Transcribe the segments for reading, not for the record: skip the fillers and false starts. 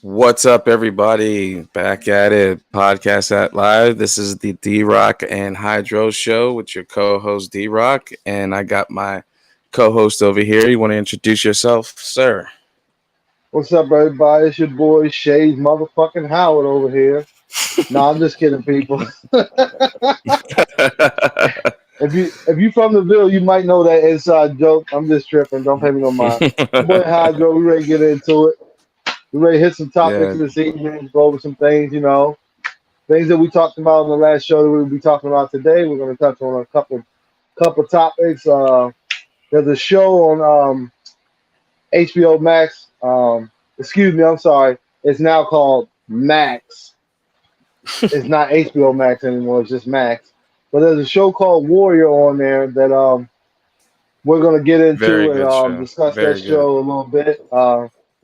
What's up, everybody? Back at it, podcast at live. This is the Drock and Hydro show with your co-host Drock, and I got my co-host over here. You want to introduce yourself, sir? What's up, everybody? It's your boy Shay's motherfucking Howard over here. No, I'm just kidding, people. If you from the Ville, you might know that inside joke. I'm just tripping. Don't pay me no mind. Boy Hydro, we ready to get into it. We ready to hit some topics Yeah, this evening, go over some things, things that we talked about in the last show that we'll be talking about today. We're going to touch on a couple topics. There's a show on HBO Max. Excuse me, I'm sorry. It's now called Max. It's not HBO Max anymore. It's just Max. But there's a show called Warrior on there that we're gonna get very into and good show. discuss that Very good. show a little bit.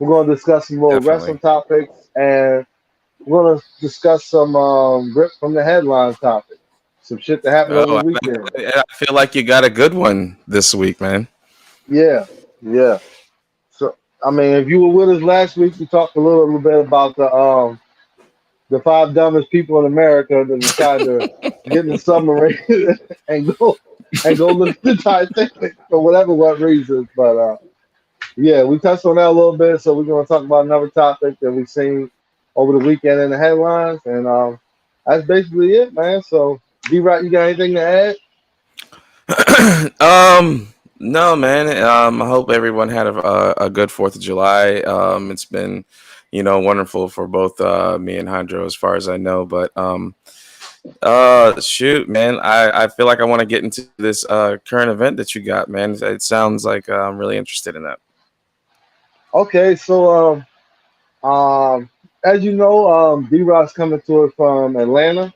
We're gonna discuss some little Definitely. wrestling topics and we're gonna discuss some rip from the headline topics. Some shit that happened over Oh, the weekend. I feel like you got a good one this week, man. Yeah, yeah. So I mean, if you were with us last week, we talked a little bit about the five dumbest people in America that decided to get in the submarine and go look at the Titanic for what reasons. But yeah, we touched on that a little bit, so we're gonna talk about another topic that we've seen over the weekend in the headlines, and that's basically it, man. So D Rock, you got anything to add? No, man. I hope everyone had a good Fourth of July. It's been, wonderful for both me and Hydro, as far as I know. But shoot, man, I feel like I want to get into this current event that you got, man. It sounds like I'm really interested in that. Okay, so as you know, D Rock's coming to us from Atlanta.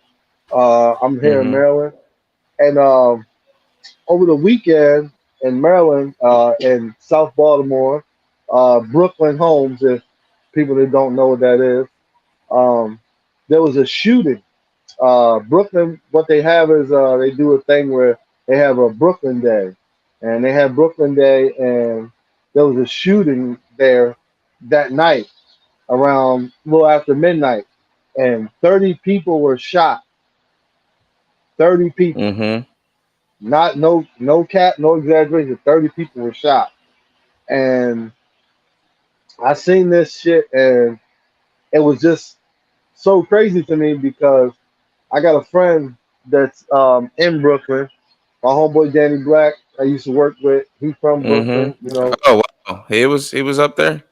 I'm here in Mm-hmm. Maryland, and over the weekend in Maryland, in South Baltimore, Brooklyn Homes, if people that don't know what that is, um, there was a shooting. Brooklyn, what they have is they do a thing where they have a Brooklyn Day, and they have Brooklyn Day, and there was a shooting there that night around a little after midnight, and 30 people were shot. 30 people, Mm-hmm. not no cap, no exaggeration. 30 people were shot, and I seen this shit, and it was just so crazy to me because I got a friend that's in Brooklyn. My homeboy Danny Black, I used to work with. He's from Brooklyn, Mm-hmm. Oh wow, he was up there.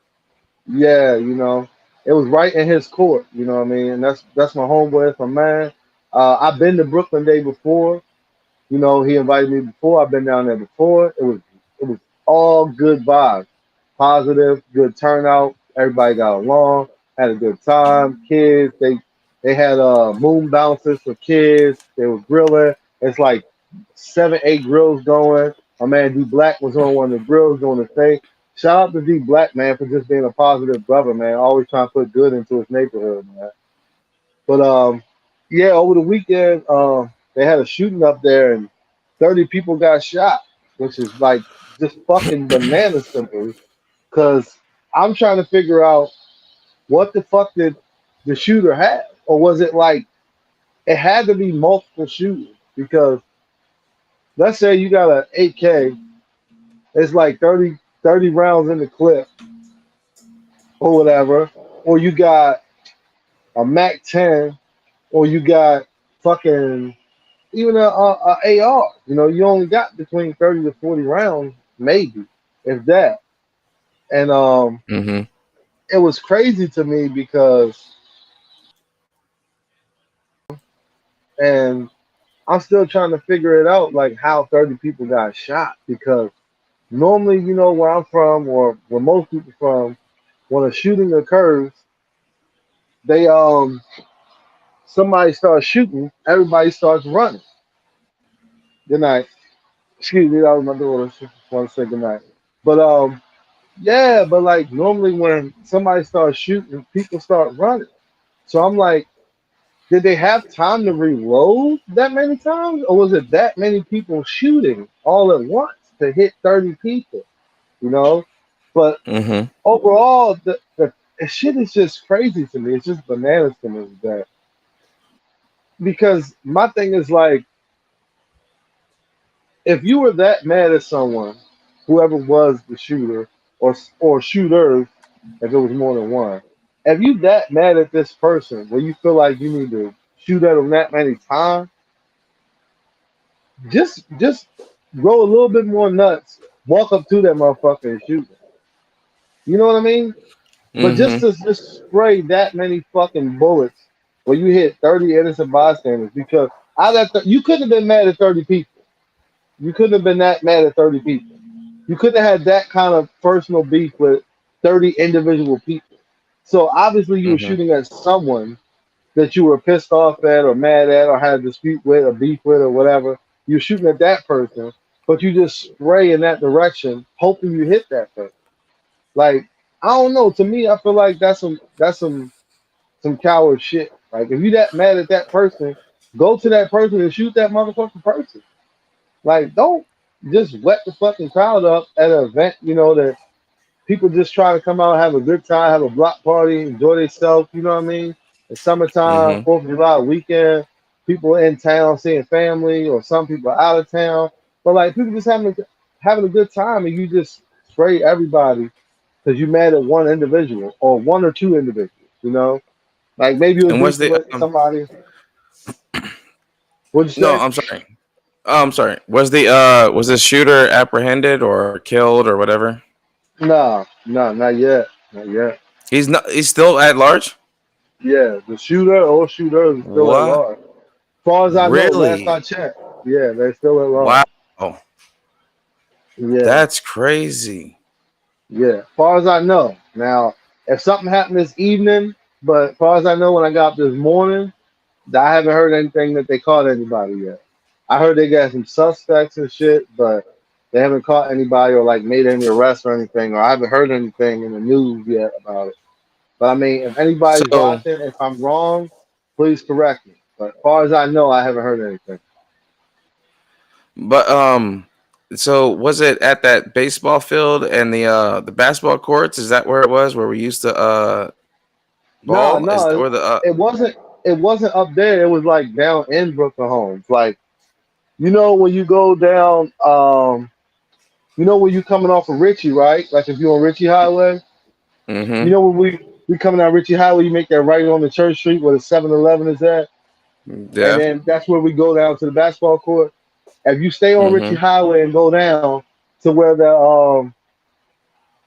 Yeah, it was right in his court. You know what I mean? And that's my homeboy. That's my man. I've been to Brooklyn Day before. He invited me before. I've been down there before. It was all good vibes, positive, good turnout. Everybody got along, had a good time. Kids, they had moon bounces for kids. They were grilling. It's like 7, 8 grills going. My man D Black was on one of the grills doing the thing. Shout out to D Black, man, for just being a positive brother, man. Always trying to put good into his neighborhood, man. But yeah, over the weekend, they had a shooting up there and 30 people got shot, which is like just fucking bananas simply. Cause I'm trying to figure out what the fuck did the shooter have? Or was it like it had to be multiple shooters? Because let's say you got an 8K, it's like 30 rounds in the clip or whatever, or you got a Mac 10, or you got fucking even a AR. You only got between 30 to 40 rounds, maybe, if that. And Mm-hmm. it was crazy to me because, and I'm still trying to figure it out, like how 30 people got shot. Because normally, where I'm from, or where most people from, when a shooting occurs, they somebody starts shooting, everybody starts running. Good night. Excuse me, that was my daughter. She just want to say good night. But yeah, but like normally when somebody starts shooting, people start running. So I'm like, did they have time to reload that many times, or was it that many people shooting all at once to hit 30 people? You know, but Mm-hmm. overall, shit is just crazy to me. It's just bananas to me that because my thing is like, if you were that mad at someone, whoever was the shooter or shooters, if it was more than one, if you that mad at this person where you feel like you need to shoot at them that many times, just go a little bit more nuts, walk up to that motherfucker and shoot them. You know what I mean? But just Mm-hmm. to just spray that many fucking bullets where you hit 30 innocent bystanders because you couldn't have been mad at 30 people. You couldn't have been that mad at 30 people. You couldn't have had that kind of personal beef with 30 individual people. So obviously you were Mm-hmm. shooting at someone that you were pissed off at or mad at or had a dispute with or beef with or whatever. You're shooting at that person, but you just spray in that direction, hoping you hit that person. Like, I don't know. To me, I feel like that's some coward shit. Like if you that mad at that person, go to that person and shoot that motherfucking person. Like don't just wet the fucking crowd up at an event, that people just try to come out, have a good time, have a block party, enjoy themselves. You know what I mean? It's summertime, Mm-hmm. 4th of July weekend. People in town seeing family, or some people out of town. But like people just having a good time, and you just spray everybody because you mad at one individual or one or two individuals. You know, like maybe it was And was beefing the with somebody. What'd you no? say? I'm sorry. I'm sorry. Was the shooter apprehended or killed or whatever? No, no, not yet, not yet. He's not. He's still at large. Yeah, the shooter or shooters is still at What? large. As far as I know, last I Really? checked, yeah, they're still at large. Wow. Yeah, That's crazy. yeah. As far as I know. Now, if something happened this evening, but as far as I know, when I got up this morning, I haven't heard anything that they caught anybody yet. I heard they got some suspects and shit, but they haven't caught anybody or like made any arrests or anything, or I haven't heard anything in the news yet about it. But I mean, if anybody's So, watching, if I'm wrong, please correct me. But as far as I know, I haven't heard anything. but so was it at that baseball field and the basketball courts? Is that where it was? Where we used to No, ball? Is that no, where the it wasn't. It wasn't up there. It was like down in Brooklyn Homes. Like when you go down, when you coming off of Ritchie, right? Like if you're on Ritchie Highway, Mm-hmm. when we coming out Ritchie Highway, you make that right on the Church Street where the 7-Eleven is at, and Yeah. then that's where we go down to the basketball court. If you stay on Ritchie Mm-hmm. Highway and go down to where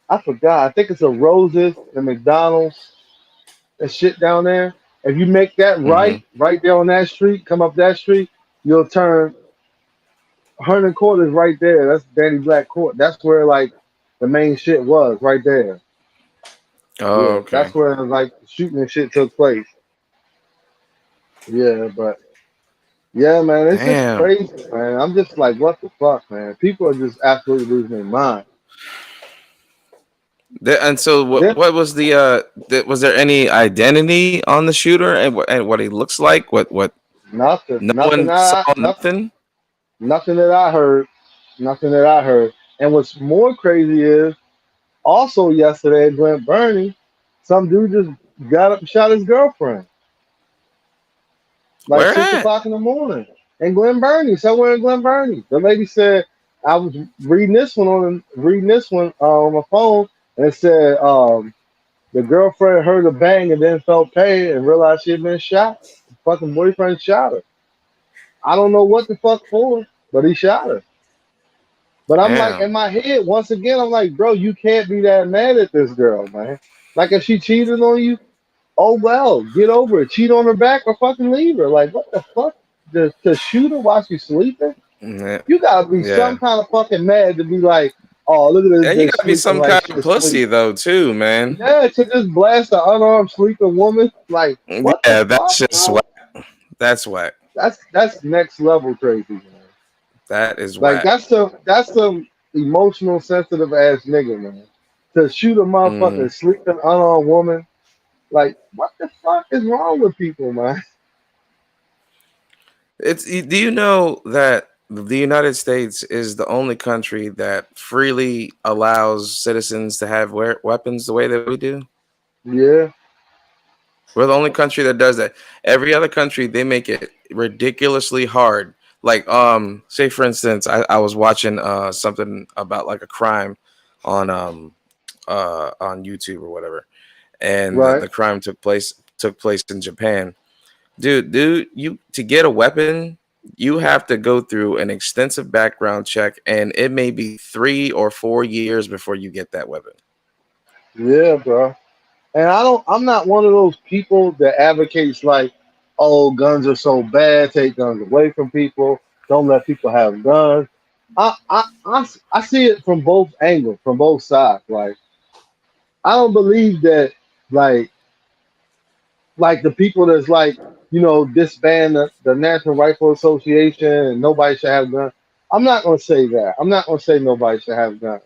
I forgot, I think it's a Roses and McDonald's and shit down there. If you make that Mm-hmm. right there on that street, come up that street, you'll turn 100 Court is right there. That's Danny Black Court. That's where like the main shit was right there. Oh, Yeah, okay. that's where like the shooting and shit took place. Yeah, but yeah, man, it's just Damn. crazy, man. I'm just like, what the fuck, man? People are just absolutely losing their mind. And so, This what was was there any identity on the shooter and what he looks like? What? nothing, No one saw nothing. nothing that I heard, nothing that I heard. And what's more crazy is also yesterday at Glen Burnie, some dude just got up and shot his girlfriend like Where six at? o'clock in the morning in Glen Burnie, somewhere in Glen Burnie. The lady said I was reading this one on my phone, and it said the girlfriend heard a bang and then felt pain and realized she had been shot. The fucking boyfriend shot her. I don't know what the fuck for, but he shot her. But I'm like in Damn. my head once again, I'm like, bro, you can't be that mad at this girl, man. Like if she cheated on you, oh well, get over it. Cheat on her back or fucking leave her. Like what the fuck? To shoot her while she's sleeping? Yeah. You gotta be Yeah. some kind of fucking mad to be like, oh look at this And you bitch gotta be sleeping some like kind she of asleep. pussy though, too, man. Yeah, to just blast an unarmed sleeping woman. Like what the Yeah, that's fuck, just bro? whack. That's whack. That's next level crazy, man. That is Like whack. that's some emotional sensitive ass nigga, man. To shoot a Mm. motherfucking sleeping unarmed woman. Like what the fuck is wrong with people, man? Do you know that the United States is the only country that freely allows citizens to have weapons the way that we do? Yeah. We're the only country that does that. Every other country, they make it ridiculously hard. Like, say for instance, I was watching something about like a crime on YouTube or whatever, and Right. the crime took place in Japan. Dude, you to get a weapon, you have to go through an extensive background check, and it may be 3 or 4 years before you get that weapon. Yeah, bro. And I'm not one of those people that advocates like, oh, guns are so bad, take guns away from people, don't let people have guns. I see it from both angles, from both sides. Like, I don't believe that like the people that's like, disband the National Rifle Association and nobody should have guns. I'm not gonna say that. I'm not gonna say nobody should have guns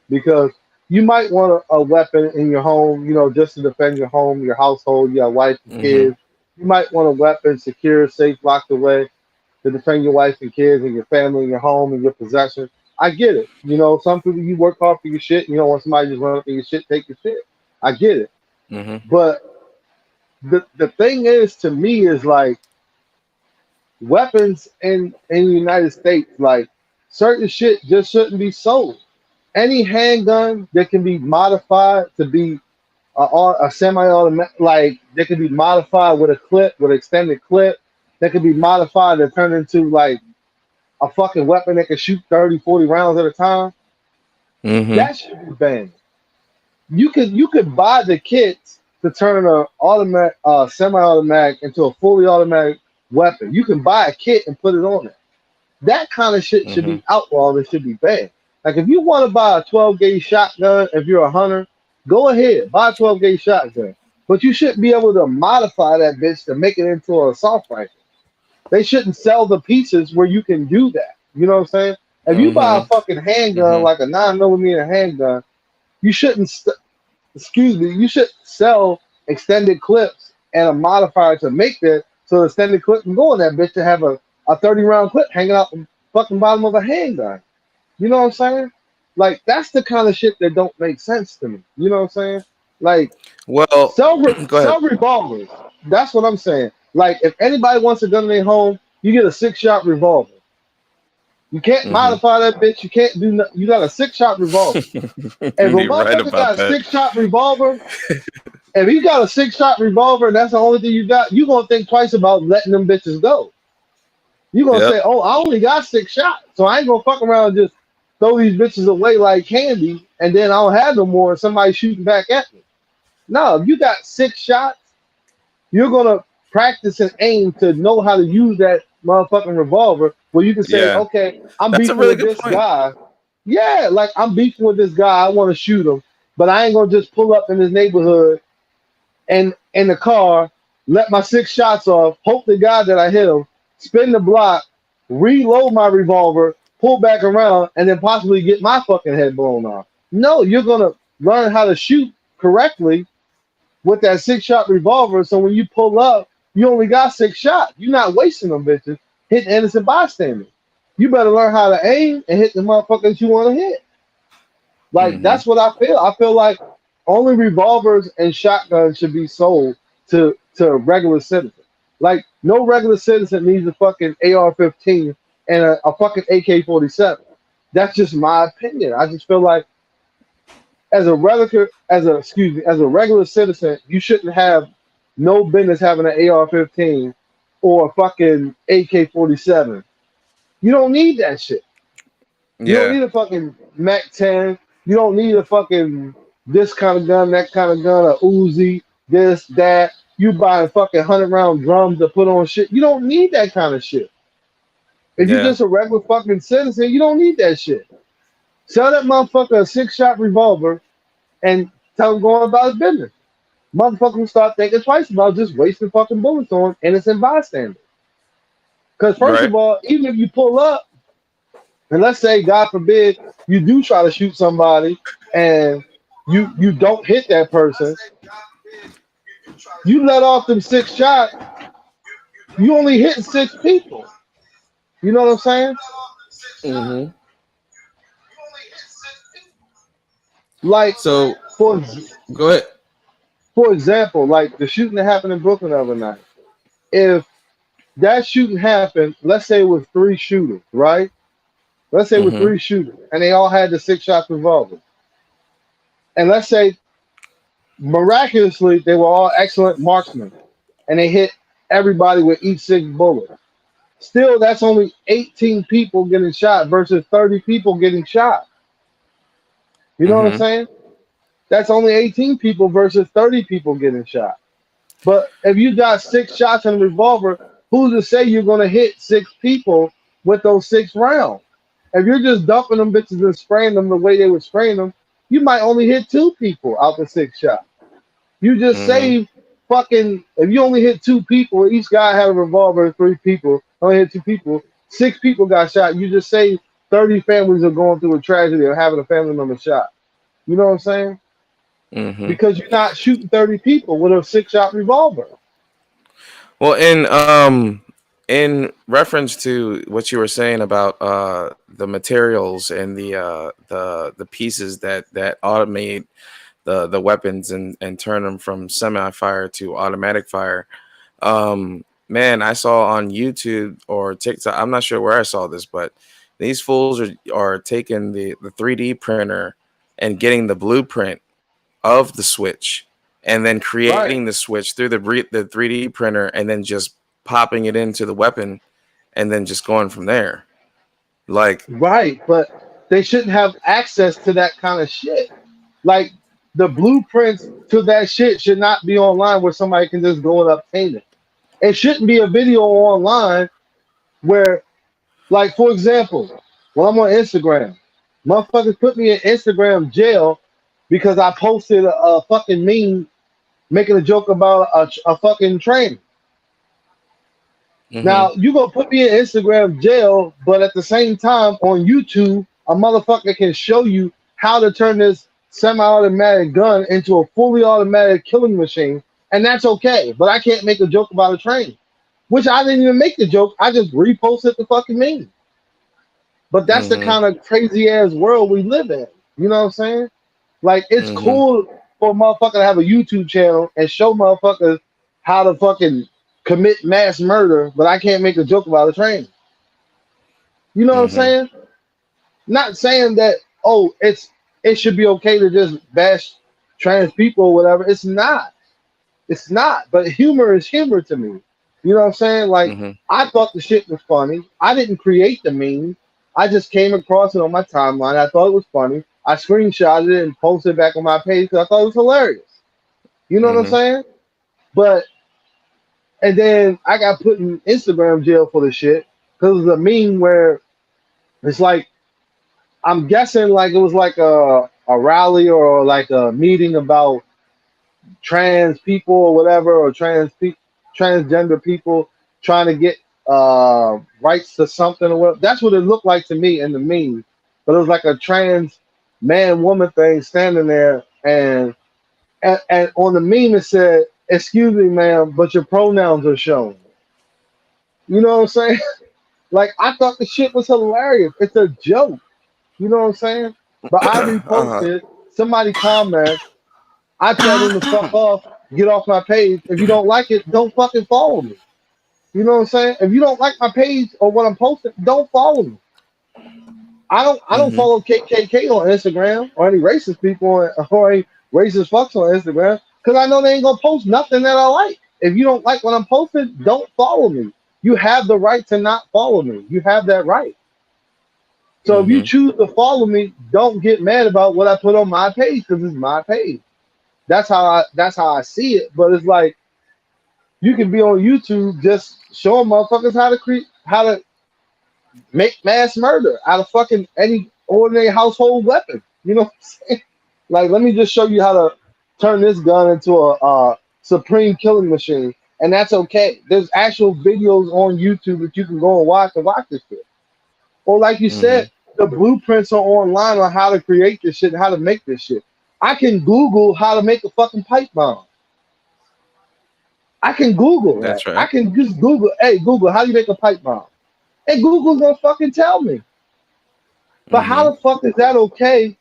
because you might want a weapon in your home, just to defend your home, your household, your wife and Mm-hmm. kids. You might want a weapon secure, safe, locked away to defend your wife and kids and your family and your home and your possessions. I get it. Some people you work hard for your shit. You don't want somebody just run up in your shit, take your shit. I get it. Mm-hmm. But the thing is to me is like weapons in the United States, like certain shit just shouldn't be sold. Any handgun that can be modified to be a semi-automatic, like they can be modified with a clip, with an extended clip, that can be modified to turn into like a fucking weapon that can shoot 30, 40 rounds at a time. Mm-hmm. That should be banned. You could buy the kits to turn a automatic semi-automatic into a fully automatic weapon. You can buy a kit and put it on it. That kind of shit should Mm-hmm. be outlawed. It should be banned. Like if you want to buy a 12 gauge shotgun, if you're a hunter, go ahead buy a 12 gauge shotgun. But you shouldn't be able to modify that bitch to make it into an assault rifle. They shouldn't sell the pieces where you can do that. You know what I'm saying? If you buy a Mm-hmm. fucking handgun Mm-hmm. like a 9mm handgun, you shouldn't. Excuse me. You should sell extended clips and a modifier to make that so the extended clip can go in that bitch to have a 30 round clip hanging out the fucking bottom of a handgun. You know what I'm saying? Like that's the kind of shit that don't make sense to me. You know what I'm saying? Like Well, go ahead. sell revolvers. That's what I'm saying. Like if anybody wants a gun in their home, you get a 6-shot revolver. You can't Mm-hmm. modify that bitch. You can't do nothing. You got a 6-shot revolver. If a You're right motherfucker about got a that. 6-shot revolver, if you got a 6-shot revolver and that's the only thing you got, you gonna think twice about letting them bitches go. You gonna Yep. say, "Oh, I only got 6 shots, so I ain't gonna fuck around and just throw these bitches away like candy, and then I don't have no more, and somebody shooting back at me." No, if you got 6 shots, you're gonna practice and aim to know how to use that motherfucking revolver. Where you can say, Yeah. "Okay, I'm That's a beefing really with good this point. guy. Yeah, like I'm beefing with this guy. I want to shoot him, but I ain't gonna just pull up in his neighborhood and in the car, let my 6 shots off, hope to God that I hit him, spin the block, reload my revolver, pull back around, and then possibly get my fucking head blown off. No, you're gonna learn how to shoot correctly with that 6-shot revolver. So when you pull up, you only got 6 shots. You're not wasting them bitches hitting innocent bystanders. You better learn how to aim and hit the motherfuckers you want to hit. Like Mm-hmm. that's what I feel. I feel like only revolvers and shotguns should be sold to regular citizens. Like no regular citizen needs a fucking AR-15 and a fucking AK-47. That's just my opinion. I just feel like as a regular citizen, you shouldn't have no business having an AR-15 or a fucking AK-47. You don't need that shit. You don't Yeah. need a fucking Mac 10. You don't need a fucking this kind of gun, that kind of gun, a Uzi, this, that. You buy fucking 100 round drums to put on shit. You don't need that kind of shit. If you're Yeah. just a regular fucking citizen, you don't need that shit. Sell that motherfucker a 6-shot revolver and tell him going about his business. Motherfucker will start thinking twice about just wasting fucking bullets on innocent bystanders. Because first Right. of all, even if you pull up, and let's say, God forbid, you do try to shoot somebody and you don't hit that person, you let off them 6 shots, you only hitting 6 people. You know what I'm saying? Mm-hmm. Like So for go ahead. For example, like the shooting that happened in Brooklyn the other night. If that shooting happened, let's say it was three shooters, right? Let's say it was Mm-hmm. three shooters, and they all had the six shot revolver. And let's say miraculously they were all excellent marksmen, and they hit everybody with each six bullet. Still, that's only 18 people getting shot versus 30 people getting shot. You know what I'm Mm-hmm. saying? That's only 18 people versus 30 people getting shot. But if you got six shots in a revolver, who's to say you're going to hit six people with those six rounds? If you're just dumping them bitches and spraying them the way they would spray them, you might only hit two people out the six shots. You just Mm-hmm. saved fucking. If you only hit two people, each guy had a revolver, three people, only hit two people, six people got shot. You just saved 30 families are going through a tragedy of having a family member shot. You know what I'm saying? Mm-hmm. Because you're not shooting 30 people with a six shot revolver. Well, in reference to what you were saying about the materials and the pieces that automate the weapons and turn them from semi fire to automatic fire. Man, I saw on YouTube or TikTok. I'm not sure where I saw this, but these fools are taking the 3D printer and getting the blueprint of the switch and then creating Right. the switch through the 3D printer and then just popping it into the weapon and then just going from there. Like, Right. But they shouldn't have access to that kind of shit. Like the blueprints to that shit should not be online where somebody can just go and obtain it. It shouldn't be a video online where, like, for example, when I'm on Instagram, motherfuckers put me in Instagram jail because I posted a fucking meme making a joke about a fucking train. mm-hmm, Now you gonna put me in Instagram jail, but at the same time on YouTube, a motherfucker can show you how to turn this semi-automatic gun into a fully automatic killing machine, and that's okay. But I can't make a joke about a train, which I didn't even make the joke. I just reposted the fucking meme. But that's the mm-hmm, kind of crazy ass world we live in. You know what I'm saying? Like it's mm-hmm, cool for a motherfucker to have a YouTube channel and show motherfuckers how to fucking commit mass murder, but I can't make a joke about a train. You know what I'm mm-hmm, saying? Not saying that it should be okay to just bash trans people or whatever. It's not. It's not. But humor is humor to me. You know what I'm saying? Like mm-hmm, I thought the shit was funny. I didn't create the meme. I just came across it on my timeline. I thought it was funny. I screenshotted it and posted it back on my page because I thought it was hilarious. You know what I'm mm-hmm, saying? But and then I got put in Instagram jail for the shit because it was a meme where it's like I'm guessing like it was like a rally or like a meeting about trans people or whatever or transgender people trying to get rights to something or what. That's what it looked like to me in the meme. But it was like a trans man woman thing standing there and on the meme it said, "Excuse me, ma'am, but your pronouns are shown." You know what I'm saying? Like I thought the shit was hilarious. It's a joke. You know what I'm saying? But I uh-huh. reposted. Somebody comments. I tell them to fuck off. Get off my page. If you don't like it, don't fucking follow me. You know what I'm saying? If you don't like my page or what I'm posting, don't follow me. I don't Mm-hmm, follow KKK on Instagram or any racist people or any racist fucks on Instagram because I know they ain't gonna post nothing that I like. If you don't like what I'm posting, don't follow me. You have the right to not follow me. You have that right. So if you mm-hmm, choose to follow me, don't get mad about what I put on my page because it's my page. That's how I see it. But it's like you can be on YouTube just showing motherfuckers how to make mass murder out of fucking any ordinary household weapon. You know what I'm saying? Like, let me just show you how to turn this gun into a supreme killing machine, and that's okay. There's actual videos on YouTube that you can go and watch this shit. Or like you mm-hmm, said, the blueprints are online on how to create this shit, how to make this shit. I can Google how to make a fucking pipe bomb. I can Google that. that's I right. can just Google, hey, Google, how do you make a pipe bomb? And Google's gonna fucking tell me. But Mm-hmm, how the fuck is that okay?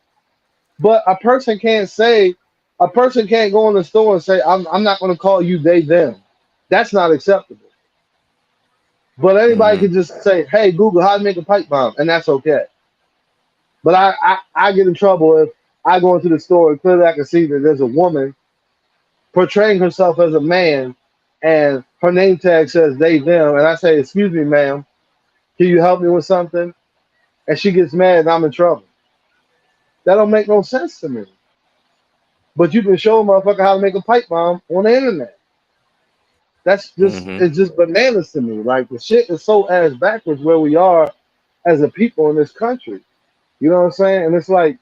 But a person can't say, A person can't go in the store and say, I'm not going to call you they, them. That's not acceptable. But anybody Mm-hmm. can just say, hey, Google how to make a pipe bomb, and that's okay. But I get in trouble if I go into the store and clearly I can see that there's a woman portraying herself as a man and her name tag says they, them, and I say, excuse me, ma'am, can you help me with something? And she gets mad and I'm in trouble. That don't make no sense to me. But you can show a motherfucker how to make a pipe bomb on the internet. That's just Mm-hmm. it's just bananas to me. Like the shit is so ass backwards where we are as a people in this country. You know what I'm saying? And it's like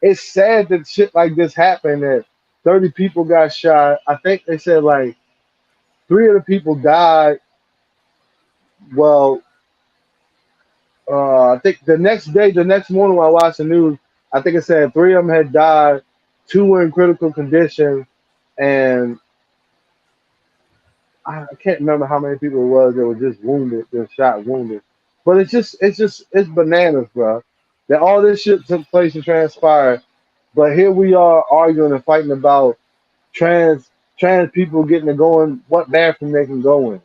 it's sad that shit like this happened. That 30 people got shot. I think they said like three of the people died. Well, I think the next day, the next morning when I watched the news, I think it said three of them had died, two were in critical condition, and I can't remember how many people it was that were just wounded, just shot wounded. But it's bananas, bro. That all this shit took place and transpired, but here we are arguing and fighting about trans people getting to go in what bathroom they can go in.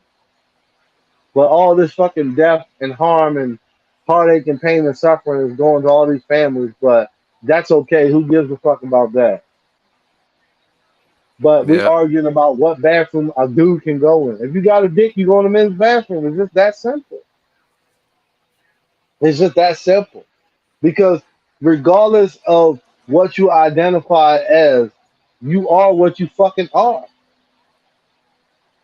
But all this fucking death and harm and heartache and pain and suffering is going to all these families. But that's okay. Who gives a fuck about that? But we Yeah. arguing about what bathroom a dude can go in. If you got a dick, you go in the men's bathroom. It's just that simple. It's just that simple. Because regardless of what you identify as, you are what you fucking are.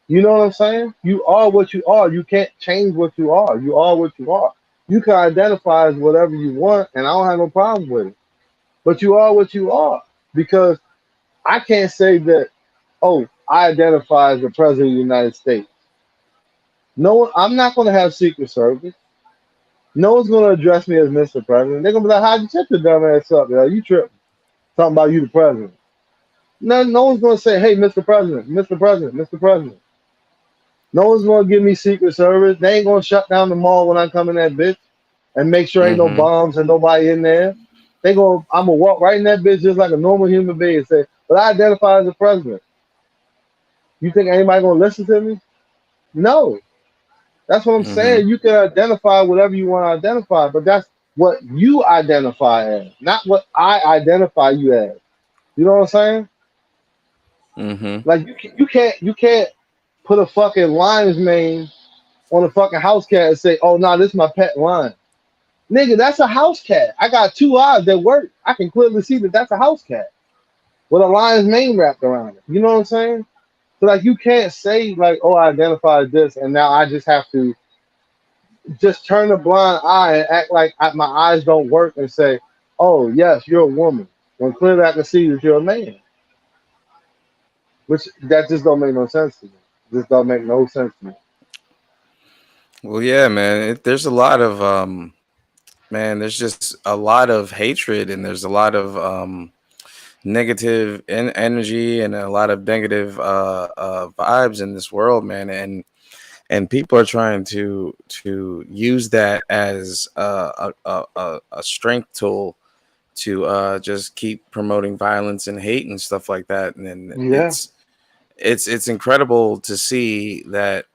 You know what I'm saying? You are what you are. You can't change what you are. You are what you are. You can identify as whatever you want, and I don't have no problem with it. But you are what you are. Because I can't say that, oh, I identify as the president of the United States. No, I'm not going to have Secret Service. No one's going to address me as Mr. President. They're going to be like, how'd you check your dumb ass up? Yo? You tripping. Talking about you, the president. No one's going to say, hey, Mr. President, Mr. President, Mr. President. No one's going to give me Secret Service. They ain't going to shut down the mall when I come in that bitch and make sure ain't no Mm-hmm. bombs and nobody in there. I'm going to walk right in that bitch just like a normal human being and say, but I identify as a president. You think anybody going to listen to me? No. That's what I'm Mm-hmm. saying. You can identify whatever you want to identify, but that's what you identify as, not what I identify you as. You know what I'm saying? Mm-hmm. Like you can't put a fucking lion's mane on a fucking house cat and say, "Oh no, this is my pet lion." Nigga, that's a house cat. I got two eyes that work. I can clearly see that that's a house cat with a lion's mane wrapped around it. You know what I'm saying? So like you can't say like, "Oh, I identify as this," and now I just have to just turn a blind eye and act like my eyes don't work and say, "Oh, yes, you're a woman," when clearly I can see that you're a man. Which that just don't make no sense to me. Just don't make no sense to me. Well, yeah, man. There's a lot of man. There's just a lot of hatred, and there's a lot of negative energy, and a lot of negative vibes in this world, man. And people are trying to use that as a strength tool to just keep promoting violence and hate and stuff like that. And then Yeah, it's incredible to see that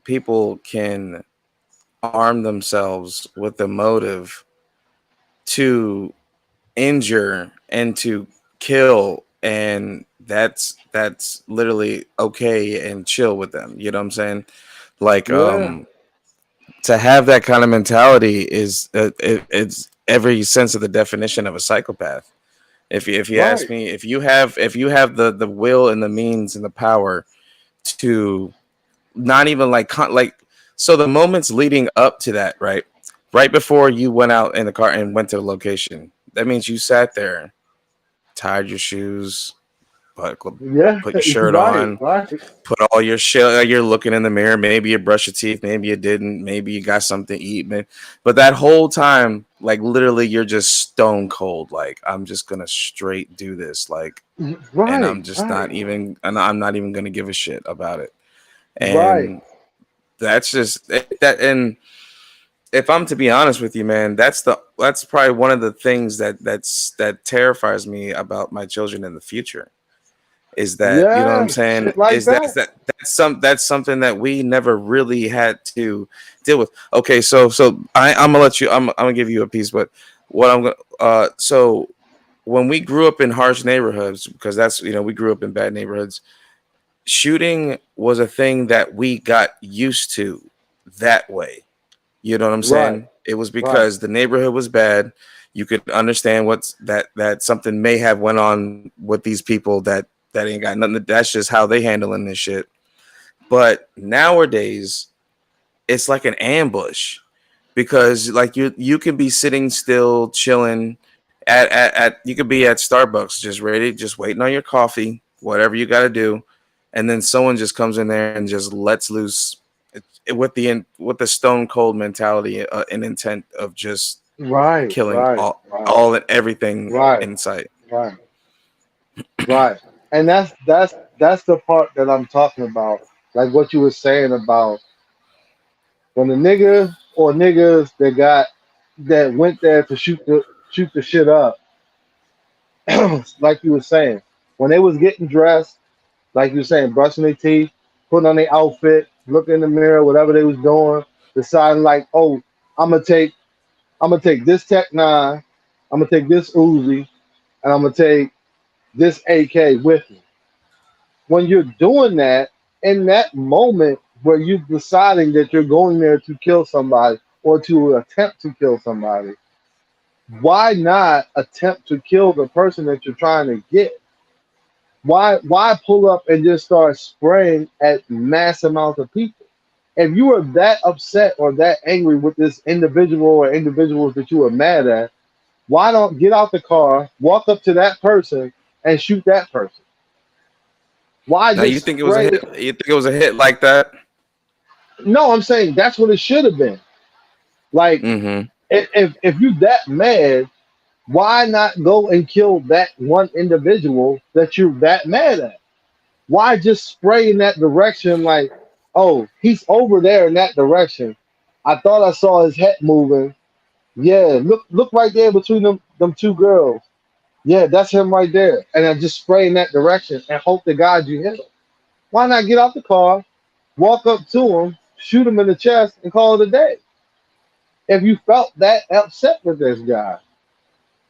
people can arm themselves with the motive to injure and to kill, and that's literally okay and chill with them. You know what I'm saying? Like yeah, to have that kind of mentality is it's every sense of the definition of a psychopath. If you ask right. me, if you have the will and the means and the power to not even like so the moments leading up to that, right before you went out in the car and went to the location, that means you sat there, tied your shoes, put, Yeah, put your shirt right, on, right, put all your shit. You're looking in the mirror. Maybe you brush your teeth. Maybe you didn't. Maybe you got something to eat, man. But that whole time, like literally, you're just stone cold. Like I'm just gonna straight do this. Like, and right, I'm just right, not even. And I'm not even gonna give a shit about it. right. And that's just that. And if I'm to be honest with you, man, that's probably one of the things that terrifies me about my children in the future. Is that, you know what I'm Yeah, saying? shit like Is that that. that's something that we never really had to deal with. Okay, I'm gonna let you. I'm gonna give you a piece, but what I'm gonna so when we grew up in harsh neighborhoods, because that's, we grew up in bad neighborhoods, shooting was a thing that we got used to that way. You know what I'm Right, saying? It was right, because the neighborhood was bad. You could understand that something may have went on with these people that ain't got nothing. That's just how they handling this shit. But nowadays, it's like an ambush because like you can be sitting still, chilling at you could be at Starbucks, just ready, just waiting on your coffee, whatever you got to do, and then someone just comes in there and just lets loose with the stone cold mentality and intent of just right, killing right, right, all and everything right, in sight. right, right. And that's the part that I'm talking about. Like what you were saying about when the nigga or niggas that went there to shoot the shit up, like you were saying, when they was getting dressed, like you were saying, brushing their teeth, putting on their outfit, looking in the mirror, whatever they was doing, deciding like, oh, I'm gonna take I'm gonna take this Tech 9, I'm gonna take this Uzi, and I'm gonna take this AK with me. When you're doing that, in that moment where you're deciding that you're going there to kill somebody or to attempt to kill somebody, why not attempt to kill the person that you're trying to get? Why pull up and just start spraying at mass amounts of people? If you were that upset or that angry with this individual or individuals that you were mad at, why don't get out the car, walk up to that person, and shoot that person? Why Now you just think it was a spray? hit? You think it was a hit like that? No, I'm saying that's what it should have been. Like, Mm-hmm. if you that mad, why not go and kill that one individual that you're that mad at? Why just spray in that direction? Like, oh, he's over there in that direction. I thought I saw his head moving. Yeah, look right there between them two girls. Yeah, that's him right there. And I just spray in that direction and hope to God you hit him. Why not get out the car, walk up to him, shoot him in the chest, and call it a day? If you felt that upset with this guy,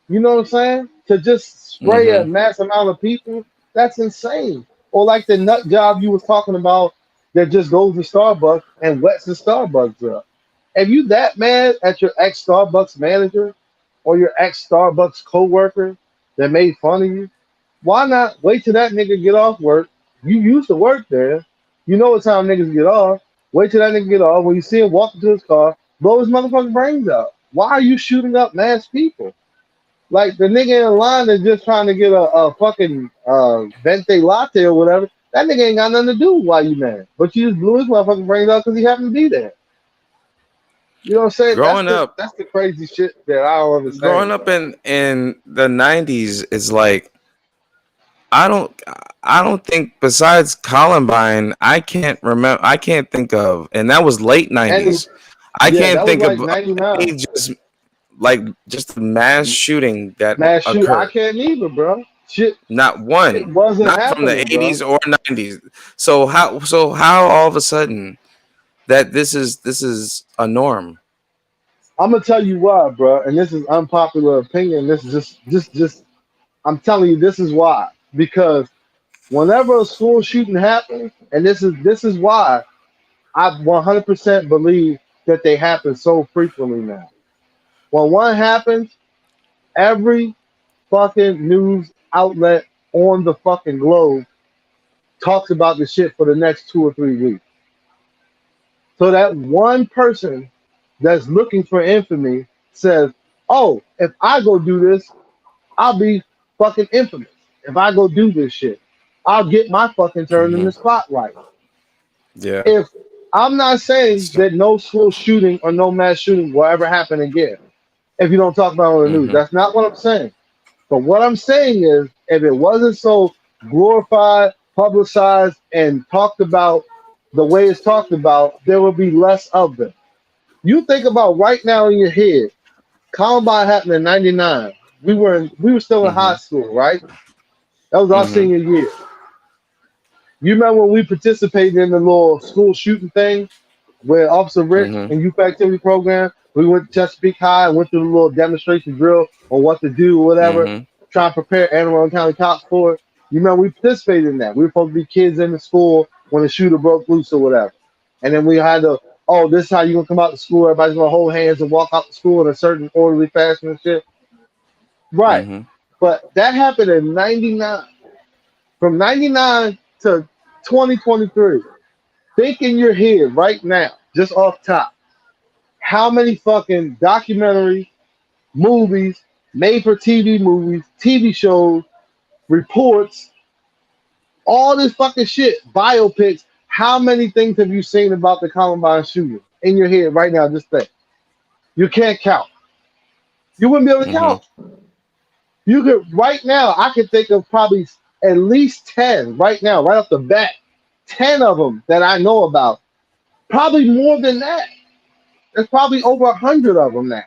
you know what I'm saying? To just spray a Mm-hmm. mass amount of people, that's insane. Or like the nut job you was talking about that just goes to Starbucks and wets the Starbucks up. If you that mad at your ex Starbucks manager or your ex Starbucks coworker that made fun of you, why not wait till that nigga get off work? You used to work there. You know what time niggas get off. Wait till that nigga get off. When you see him walk into his car, blow his motherfucking brains out. Why are you shooting up mass people? Like the nigga in line is just trying to get a fucking venti latte or whatever. That nigga ain't got nothing to do while you mad. But you just blew his motherfucking brains out because he happened to be there. You know what I'm saying? Growing up, That's the crazy shit that I don't growing understand, up bro. in the '90s is like I don't I don't think besides Columbine I can't remember I can't think of, and that was late And '90s. I yeah, can't that was think like of '99. any just mass shooting that Mass shoot. I occurred. can't either, bro. Not Shit one, wasn't not from the happening, bro. '80s or '90s. So how all of a sudden that this is a norm? I'm gonna tell you why, bro. And this is unpopular opinion. This is just. I'm telling you, this is why. Because whenever a school shooting happens, and this is why I 100% believe that they happen so frequently now. When one happens, every fucking news outlet on the fucking globe talks about the shit for the next 2 or 3 weeks. So that one person that's looking for infamy says, "Oh, if I go do this, I'll be fucking infamous. If I go do this shit, I'll get my fucking turn in Hmm. the spotlight." Yeah. If I'm not saying that no school shooting or no mass shooting will ever happen again, if you don't talk about it on the news, Hmm. that's not what I'm saying. But what I'm saying is, if it wasn't so glorified, publicized, and talked about the way it's talked about, there would be less of them. You think about right now in your head, Columbine happened in '99. We were still in high Mhm. school, right? That was our Mhm. senior year. You remember when we participated in the little school shooting thing where Officer Rick Mhm. and youth activity program, we went to Chesapeake High and went through a little demonstration drill on what to do or whatever, Mhm. try and prepare Anne Arundel County cops for it. You remember we participated in that. We were supposed to be kids in the school when the shooter broke loose or whatever. And then we had to, oh, this is how you gonna come out to school. Everybody's gonna hold hands and walk out to school in a certain orderly fashion and shit. Right. Mhm. But that happened in '99. From '99 to 2023. Think in your head right now, just off top, how many fucking documentaries, movies, made for TV movies, TV shows, reports, all this fucking shit, biopics. How many things have you seen about the Columbine shooting in your head right now? Just think. You can't count. You wouldn't be able to Mhm. count. You could right now. I could think of probably at least 10 right now, right off the bat. 10 of them that I know about. Probably more than that. There's probably over 100 of them now.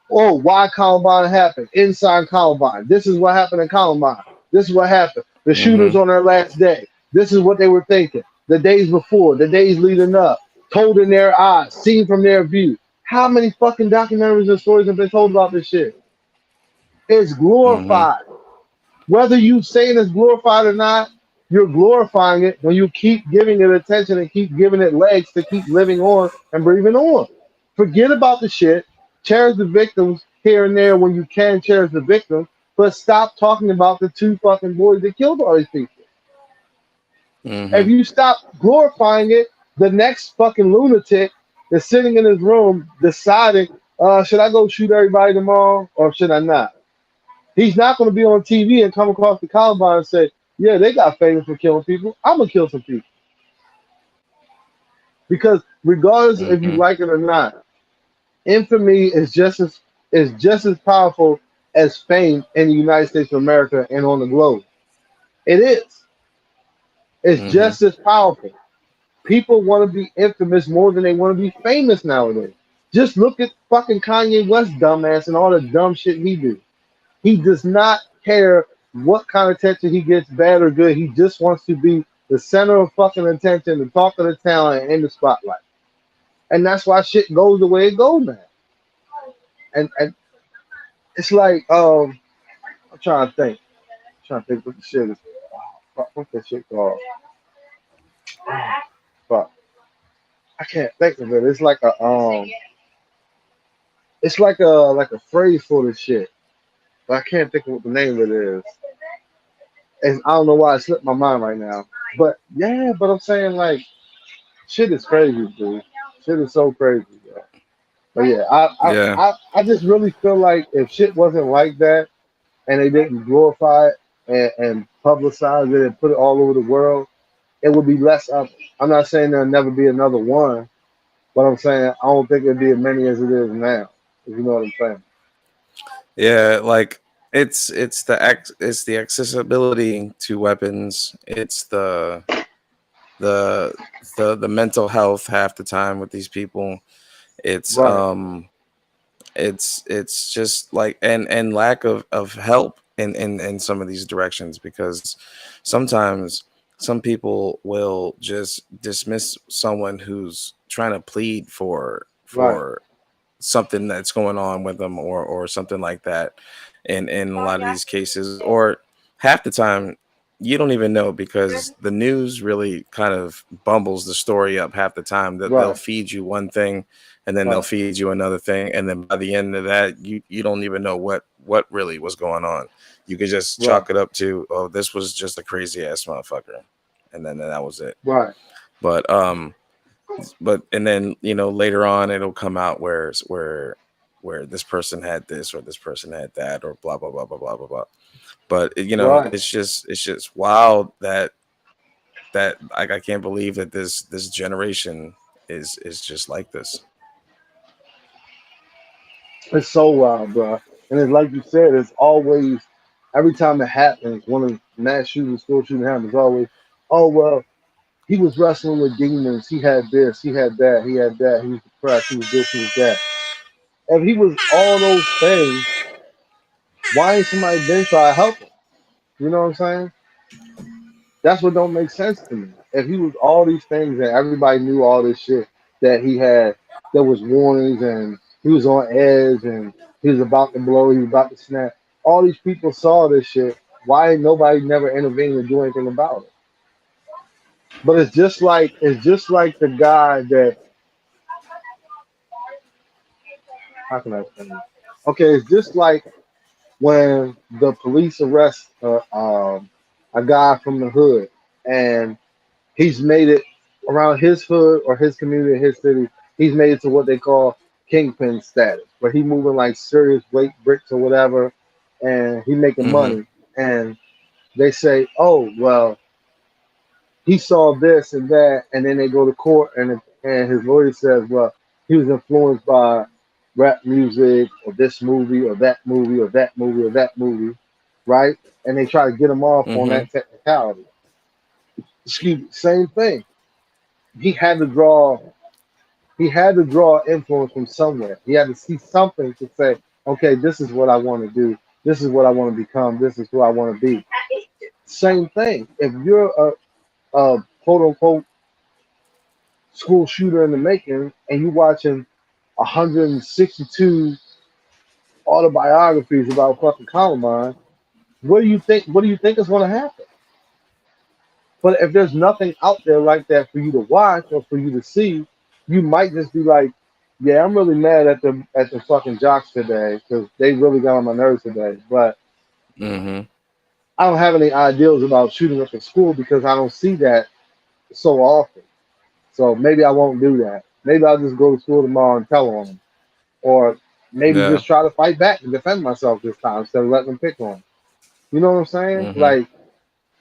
Oh, why Columbine happened? Inside Columbine. This is what happened in Columbine. This is what happened. The shooters Mhm. on their last day. This is what they were thinking. The days before, the days leading up, told in their eyes, seen from their view. How many fucking documentaries and stories have been told about this shit? It's Mhm. glorified. Whether you saying it's glorified or not, you're glorifying it when you keep giving it attention and keep giving it legs to keep living on and breathing on. Forget about the shit. Cherish the victims here and there when you can cherish the victims, but stop talking about the two fucking boys that killed all these people. If Mhm. you stop glorifying it, the next fucking lunatic is sitting in his room deciding, should I go shoot everybody tomorrow or should I not? He's not going to be on TV and come across the Columbine and say, "Yeah, they got famous for killing people. I'm gonna kill some people." Because regardless if you Mhm. like it or not, infamy is just as powerful as fame in the United States of America and on the globe. It is. It's Mhm. just as powerful. People want to be infamous more than they want to be famous nowadays. Just look at fucking Kanye West dumbass and all the dumb shit he do. He does not care what kind of attention he gets, bad or good. He just wants to be the center of fucking attention, the talk of the town, and in the spotlight. And that's why shit goes the way it goes, man. And it's like, I'm trying to think. I'm trying to think what the shit is. What's that shit called? Fuck. I can't think of it. It's like a phrase for this shit. But I can't think of what the name of it is. And I don't know why it slipped my mind right now. But yeah, but I'm saying like shit is crazy, dude. Shit is so crazy, bro. But yeah, I, I, Yeah. I, I just really feel like if shit wasn't like that and they didn't glorify it and publicize it and put it all over the world, it would be less of it. I'm not saying there'll never be another one, but I'm saying I don't think it'd be as many as it is now. If you know what I'm saying. Yeah, like it's the accessibility to weapons. It's the the mental health half the time with these people. It's Right, it's just like and lack of help in some of these directions because sometimes some people will just dismiss someone who's trying to plead right, for something that's going on with them or something like that in a lot of these cases or half the time you don't even know because the news really kind of bumbles the story up half the time that they'll right, feed you one thing and then they'll right, feed you another thing and then by the end of that you don't even know what really was going on. You could just right, chalk it up to, oh, this was just a crazy ass motherfucker, and then that was it. right, But and then later on it'll come out where this person had this or this person had that or blah blah blah blah blah blah blah. But right. it's just wild that I can't believe that this generation is just like this. It's so wild, bro. And it's like you said, it's always every time it happens, one of the mass shooting, school shooting happens, always, oh well. He was wrestling with demons. He had this, he had that, he had that. He was depressed. He was this, he was that. If he was all those things, why ain't somebody been try to help him? You know what I'm saying? That's what don't make sense to me. If he was all these things and everybody knew all this shit that he had, there was warnings and he was on edge and he was about to blow, he was about to snap. All these people saw this shit. Why ain't nobody never intervened and do anything about it? But it's just like the guy that, how can I explain this? Okay, it's just like when the police arrest a guy from the hood and he's made it around his hood or his community, his city. He's made it to what they call kingpin status, where he moving like serious weight bricks or whatever, and he making Mm-hmm. money. And they say, "Oh, well, he saw this and that," and then they go to court, and his lawyer says, "Well, he was influenced by rap music or this movie or that movie or that movie or that movie, right?" And they try to get him off on Mm-hmm. that technicality. Excuse me, same thing. He had to draw he had to draw influence from somewhere. He had to see something to say, okay, this is what I want to do. This is what I want to become. This is who I want to be. Same thing. If you're a quote unquote school shooter in the making and you're watching 162 autobiographies about fucking Columbine, what do you think? What do you think is going to happen? But if there's nothing out there like that for you to watch or for you to see, you might just be like, "Yeah, I'm really mad at the fucking jocks today because they really got on my nerves today." But Mm-hmm. I don't have any ideals about shooting up a school because I don't see that so often. So maybe I won't do that. Maybe I'll just go to school tomorrow and tell on them, or maybe Yeah. just try to fight back and defend myself this time instead of letting them pick on me. You know what I'm saying? Mm-hmm. Like,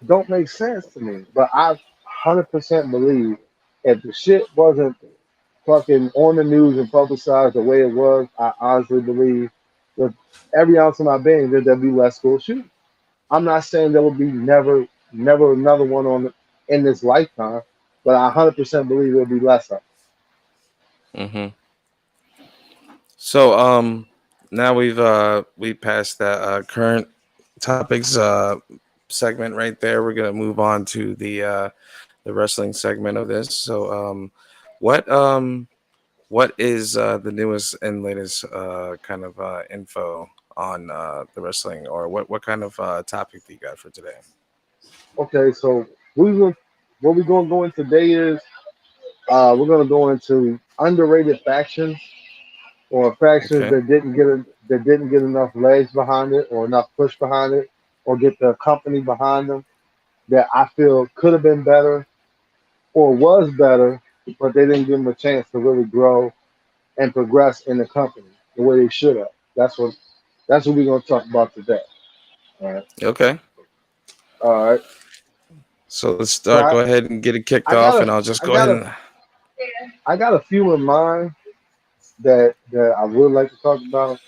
don't make sense to me. But I 100% believe if the shit wasn't fucking on the news and publicized the way it was, I honestly believe with every ounce of my being that there'd be less school shootings. I'm not saying there will be never another one in this lifetime, but I 100% believe there'll be less of. Mm-hmm. So now we passed that current topics segment right there. We're gonna move on to the wrestling segment of this. So what um what is the newest and latest kind of info on the wrestling, or what kind of topic do you got for today? Okay, so we will, what we're gonna go into today is we're gonna go into underrated factions or factions Okay. that didn't get enough legs behind it or enough push behind it or get the company behind them that I feel could have been better or was better, but they didn't give them a chance to really grow and progress in the company the way they should have. That's what we're gonna talk about today. All right. Okay. All right. So let's So start. Go ahead and get it kicked I off, got and a I'll just I go got ahead a and. I got a few in mind that I would like to talk about.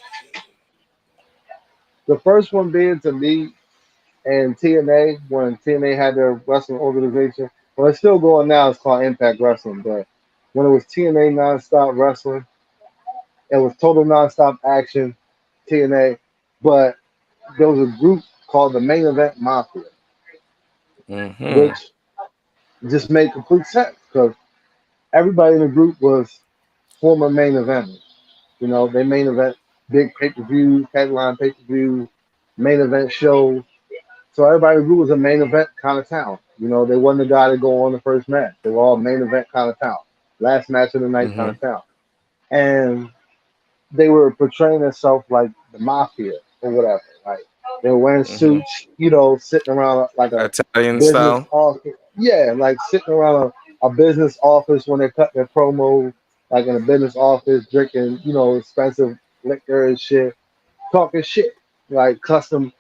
The first one being to me and TNA when TNA had their wrestling organization. Well, it's still going now. It's called Impact Wrestling, but when it was TNA Nonstop Wrestling, it was total nonstop action TNA. But there was a group called the Main Event Mafia, Mm-hmm. which just made complete sense because everybody in the group was former main eventers. You know, they main event big pay per views, headline pay per views, main event shows. So everybody in the group was a main event kind of talent. You know, they wasn't the guy to go on the first match. They were all main event kind of talent. Last match of the night kind Mm-hmm. of talent. And they were portraying themselves like the mafia or whatever. Like they were wearing Mm-hmm. suits, you know, sitting around like a Italian business style. office. Yeah, like sitting around a business office when they cut their promos, like in a business office, drinking, you know, expensive liquor and shit, talking shit, like custom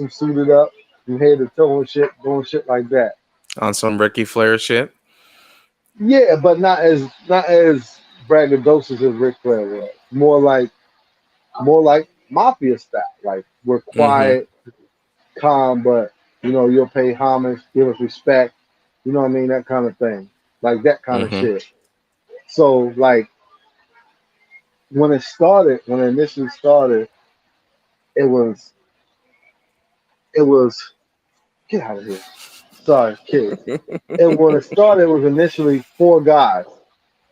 suited up from head to toe and shit, doing shit like that. On some Ricky Flair shit. Yeah, but not as braggadocious as Ric Flair was. More like mafia style. Like we're Mm-hmm. quiet, calm, but you know you'll pay homage, give us respect. You know what I mean? That kind of thing, like that kind of Mm-hmm. shit. So like when it started, when it initially started, it was it was get out of here. Sorry, kids. It when it started, it was initially four guys.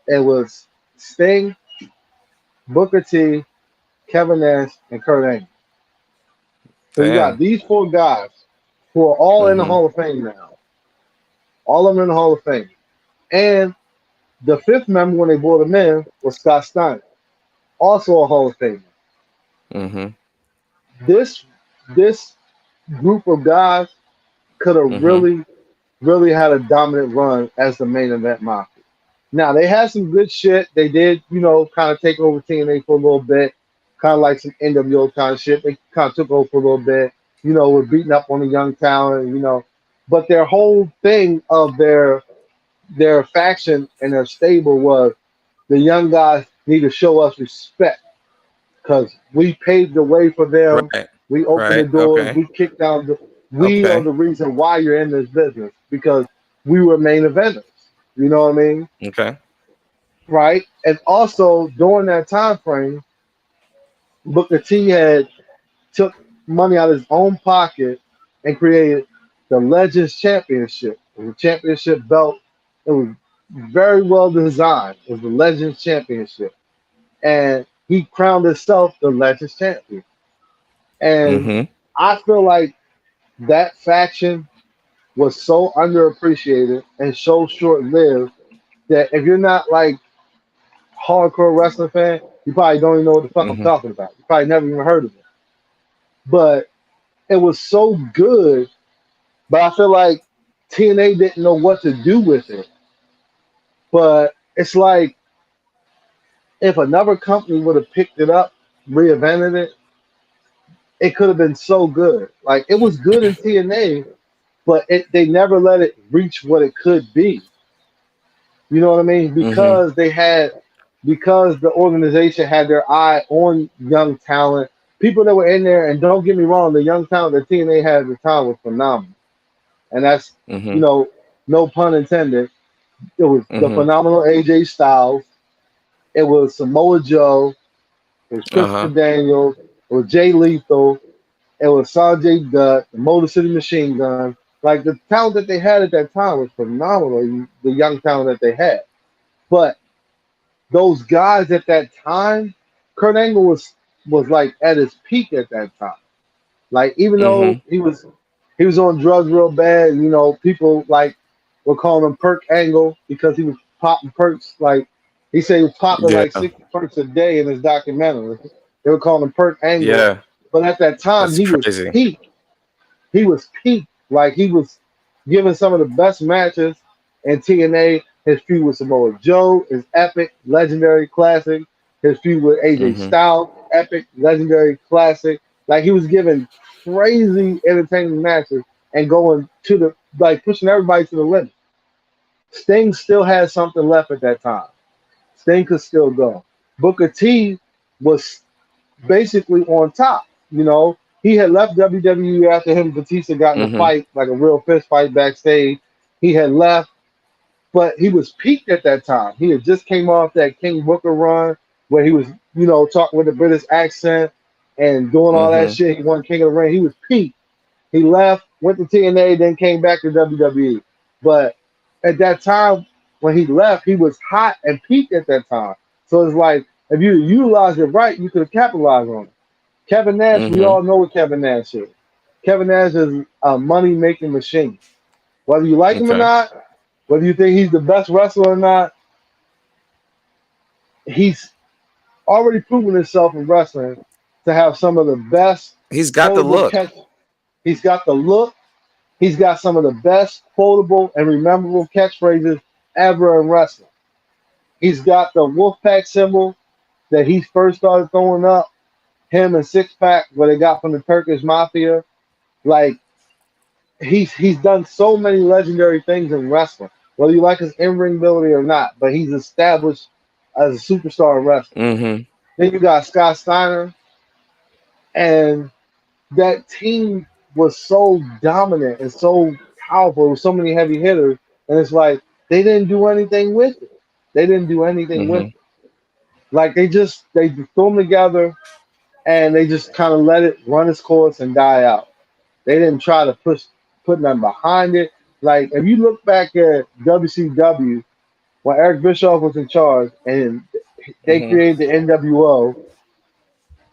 It was Sting, Booker T, Kevin Nash, and Kurt Angle. So you got Damn. these four guys who are all in the Mm-hmm. Hall of Fame now. All of them in the Hall of Fame. And the fifth member when they brought him in was Scott Steiner, also a Hall of Famer. Mm-hmm. This this group of guys could have Mm-hmm. really had a dominant run as the main event mafia. Now they had some good shit. They did, kind of take over TNA for a little bit, kind of like some NWO kind of shit. They kind of took over for a little bit. Were beating up on the young talent. But their whole thing of their faction and their stable was the young guys need to show us respect because we paved the way for them. Right. We opened the Right. doors. Okay. We kicked down the. We are Okay. the reason why you're in this business because we were main eventers. You know what I mean? Okay. Right. And also during that time frame, Booker T had took money out of his own pocket and created the Legends Championship. It was a championship belt. It was very well designed. It was the Legends Championship. And he crowned himself the Legends Champion. And Mm-hmm. I feel like that faction was so underappreciated and so short lived that if you're not like hardcore wrestling fan, you probably don't even know what the fuck I'm Mm-hmm. talking about. You probably never even heard of it. But it was so good, but I feel like TNA didn't know what to do with it. But it's like if another company would have picked it up, reinvented it, it could have been so good. Like it was good in TNA, but they never let it reach what it could be. You know what I mean? Mm-hmm. Because the organization had their eye on young talent, people that were in there, and don't get me wrong, the young talent that TNA had at the time was phenomenal. And that's, you Mm-hmm. know, no pun intended. It was the Mm-hmm. phenomenal AJ Styles, it was Samoa Joe, it was Christopher Uh-huh. Daniels, it was Jay Lethal, it was Sanjay Dutt, the Motor City Machine Gun. Like the talent that they had at that time was phenomenal, the young talent that they had. But those guys at that time, Kurt Angle was like at his peak at that time. Like even though Mm-hmm. he was on drugs real bad, people like were calling him Perk Angle because he was popping perks like he said he was popping like Yeah. 60 perks a day in his documentary. They were calling him Perk Angle. Yeah. But at that time That's he was crazy. peak. He was peak. Like he was giving some of the best matches in TNA. His feud with Samoa Joe is epic, legendary, classic. His feud with AJ Mm-hmm. Styles, epic, legendary, classic. Like he was giving crazy entertaining matches and going to the like pushing everybody to the limit. Sting still had something left at that time. Sting could still go. Booker T was basically on top. He had left WWE after him and Batista got in a Mm-hmm. fight, like a real fist fight backstage. He had left, but he was peaked at that time. He had just came off that King Booker run where he was, talking with a British accent and doing all that Mm-hmm. shit. He won King of the Ring. He was peaked. He left, went to TNA, then came back to WWE. But at that time, when he left, he was hot and peaked at that time. So it's like if you utilized it right, you could have capitalized on it. Kevin Nash, we Mm-hmm. all know what Kevin Nash is. Kevin Nash is a money making machine. Whether you like him or Okay. not, whether you think he's the best wrestler or not, he's already proven himself in wrestling to have some of the best He's got the quotable look. catch. He's got the look. He's got some of the best quotable and rememberable catchphrases ever in wrestling. He's got the Wolfpack symbol that he first started throwing up. Him and Six Pack, what they got from the Turkish Mafia. Like he's done so many legendary things in wrestling, whether you like his in-ring ability or not. But he's established as a superstar in wrestling. Mm-hmm. Then you got Scott Steiner, and that team was so dominant and so powerful with so many heavy hitters And it's like they didn't do anything with it. They didn't do anything with Mhm. it. Like they threw them together and they just kind of let it run its course and die out. They didn't try to put nothing behind it. Like if you look back at WCW when Eric Bischoff was in charge and they Mhm. created the NWO,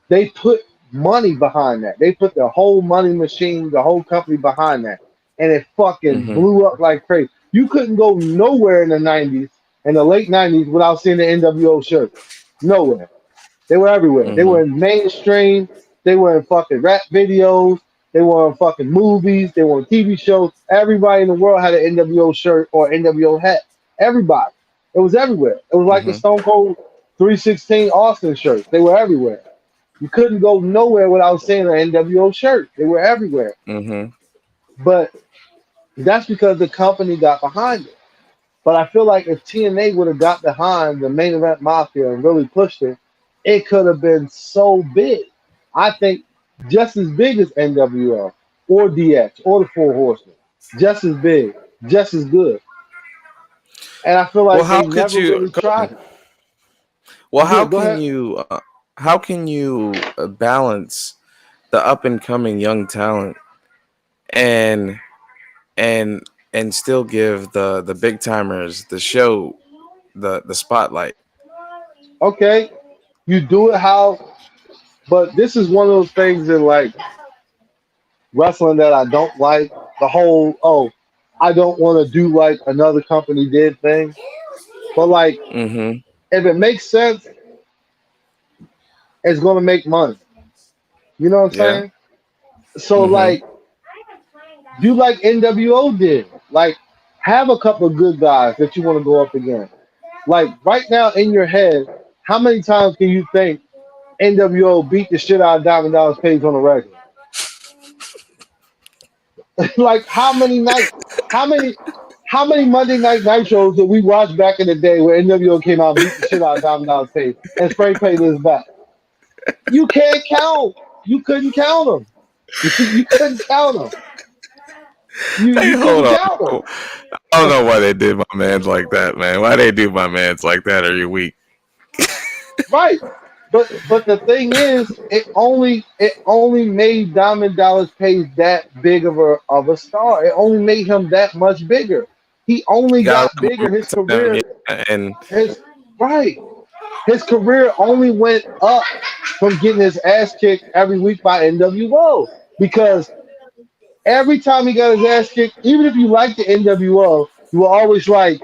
they put money behind that. They put the whole money machine, the whole company behind that, and it fucking Mhm. blew up like crazy. You couldn't go nowhere in the '90s, in the late '90s, without seeing the NWO shirt. Nowhere. They were everywhere. They were Mhm. in mainstream. They were in fucking rap videos. They were in fucking movies. They were in TV shows. Everybody in the world had an NWO shirt or NWO hat. Everybody. It was everywhere. It was like the Mhm. Stone Cold 316 Austin shirts. They were everywhere. You couldn't go nowhere without seeing an NWO shirt. They were everywhere. Mhm. But that's because the company got behind it. But I feel like if TNA would have got behind the main event mafia and really pushed it, it could have been so big. I think just as big as NWO or DX or the Four Horsemen. Just as big, just as good. And I feel Well, like how they could never you really go tried ahead. it. Well, Good, go ahead. how can you balance the up and coming young talent and and still give the big timers the show the spotlight? Okay, you do it how, but this is one of those things in like wrestling that I don't like. The whole, oh, I don't want to do like another company did thing. But like, Mhm. if it makes sense, it's gonna make money. You know what I'm Yeah. saying? So Mhm. like, do like NWO did. Like, have a couple of good guys that you want to go up against. Like right now in your head, how many times can you think NWO beat the shit out of Diamond Dallas Page on a regular? Like how many nights? How many? How many Monday Night Nitros did we watch back in the day where NWO came out and beat the shit out of Diamond Dallas Page and spray painted his back? You can't count. You couldn't count them. You couldn't count them. Hey, You hold couldn't on. count them. I don't know why they did my man's like that, man. Why they do my man's like that? Are you weak? Right. But the thing is, it only made Diamond Dallas Page that big of a star. It only made him that much bigger. He only Got got a bigger. His time, career, yeah, and his right. His career only went up from getting his ass kicked every week by NWO because every time he got his ass kicked, even if you like the NWO, you were always like,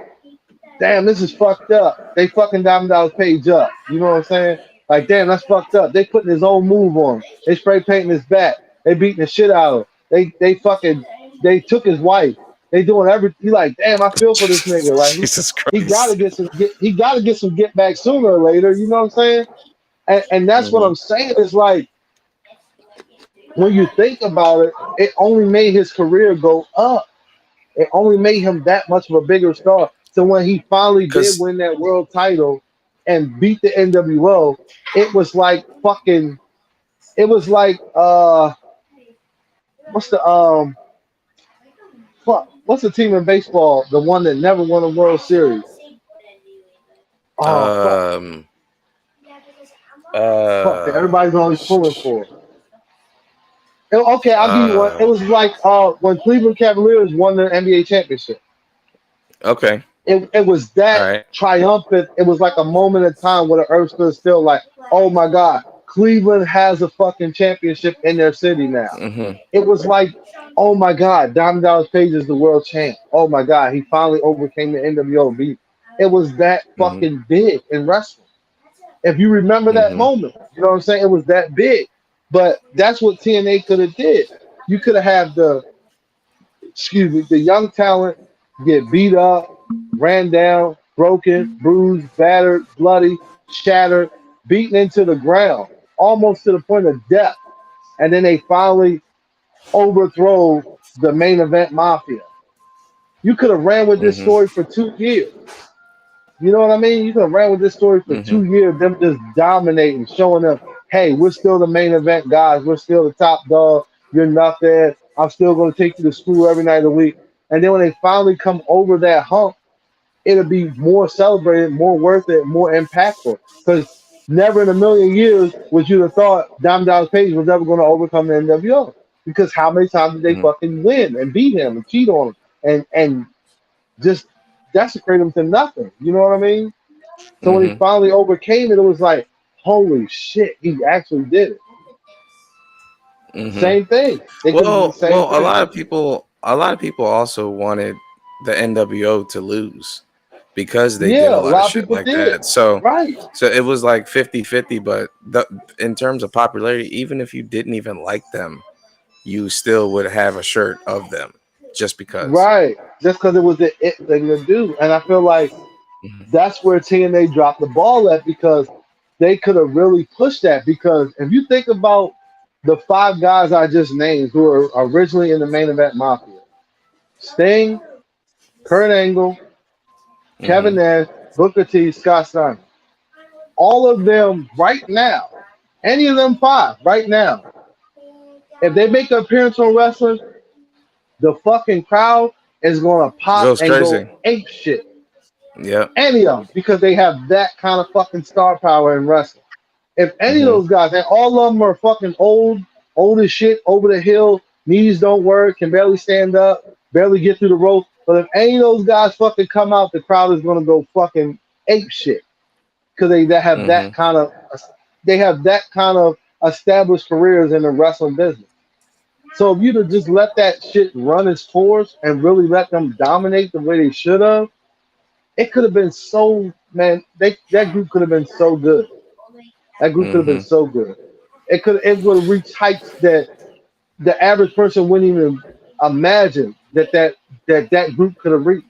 damn, this is fucked up. They fucking Diamond Dallas Page up. You know what I'm saying? Like, damn, that's fucked up. They putting his own move on him. They spray painting his back. They beating the shit out of him. They took his wife. They doing everything. You like, damn, I feel for this nigga. Like Jesus he gotta Christ. get some get back sooner or later. You know what I'm saying? And that's what Mhm. I'm saying is like when you think about it, it only made his career go up. It only made him that much of a bigger star. So when he finally did Cause win that world title and beat the NWO, it was like fucking. It was like what's the fuck? What's the team in baseball? The one that never won a World Series. Oh fuck, um fuck. That uh everybody's always pulling for. Okay, I'll give you one. It uh was like when Cleveland Cavaliers won the NBA championship. okay. It was that All right. triumphant. It was like a moment in time where the earth stood still, like, oh my God, Cleveland has a fucking championship in their city now. Mhm. It was like, oh my God, Diamond Dallas Page is the world champ. Oh my God, he finally overcame the NWO beat. It was that Mhm. fucking big in wrestling. If you remember that Mhm. moment, you know what I'm saying? It was that big. But that's what TNA could have did. You could have had the young talent get beat up, ran down, broken, bruised, battered, bloody, shattered, beaten into the ground, almost to the point of death. And then they finally overthrow the main event mafia. You could have ran with this Mhm. story for 2 years. You know what I mean? You could have ran with this story for Mhm. 2 years, them just dominating, showing them, hey, we're still the main event guys. We're still the top dog. You're nothing. I'm still going to take you to school every night of the week. And then when they finally come over that hump, it'll be more celebrated, more worth it, more impactful. Because never in a million years would you have thought Diamond Dallas Page was ever going to overcome the NWO. Because how many times did they Mhm. fucking win and beat him and cheat on him and just desecrate him to nothing? You know what I mean? So when he Mhm. finally overcame it, it was like, holy shit, he actually did it. Mhm. Same thing. They could have did the same Well, thing. a lot of people also wanted the NWO to lose because they did Yeah, a a lot of lot of shit people like did. that. So Right. it was like 50-50, but in terms of popularity, even if you didn't even like them, you still would have a shirt of them just because. Right. Just because it was the it thing to do. And I feel like Mhm. that's where TNA dropped the ball at because they could have really pushed that. Because if you think about the five guys I just named who were originally in the main event Mafia, Sting, Kurt Angle, Kevin Mhm. Nash, Booker T, Scott Steiner, all of them right now, any of them five right now, if they make an appearance on wrestling, the fucking crowd is gonna pop Goes and go crazy. ape shit. Yep. Any of them, because they have that kind of fucking star power in wrestling. If any of Mhm. those guys, and all of them are fucking old as shit, over the hill, knees don't work, can barely stand up, barely get through the rope. But if any of those guys fucking come out, the crowd is gonna go fucking ape shit because they have that Mhm. kind of established careers in the wrestling business. So if you'd have just let that shit run its course and really let them dominate the way they should have, it could have been so man. That group could have been so good. That group could have been Mhm. so good. It would have reached heights that the average person wouldn't even imagine that group could have reached.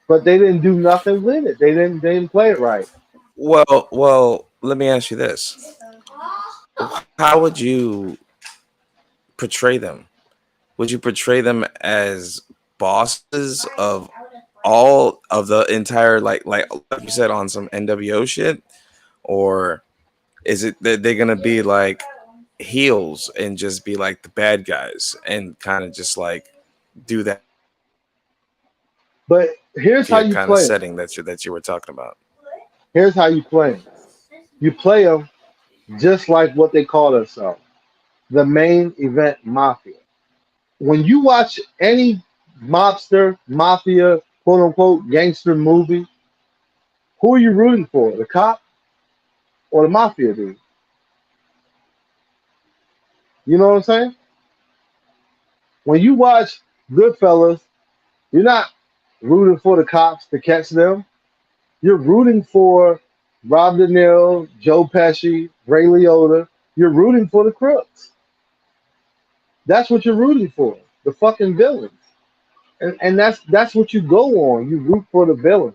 But they didn't do nothing with it. They didn't play it right. Let me ask you this: how would you portray them? Would you portray them as bosses of all of the entire like you said on some NWO shit, or is it that they're gonna be like heels and just be like the bad guys and kind of just like do that But here's how mafia you kind of play them. setting that you were talking about? Here's how you play them. You play them just like what they call themselves, the main event mafia. When you watch any mobster, mafia, quote unquote gangster movie, who are you rooting for? The cop or the mafia dude? You know what I'm saying? When you watch Goodfellas, you're not rooting for the cops to catch them. You're rooting for Rob De Niro, Joe Pesci, Ray Liotta. You're rooting for the crooks. That's what you're rooting for. The fucking villains. And that's what you go on. You root for the villains.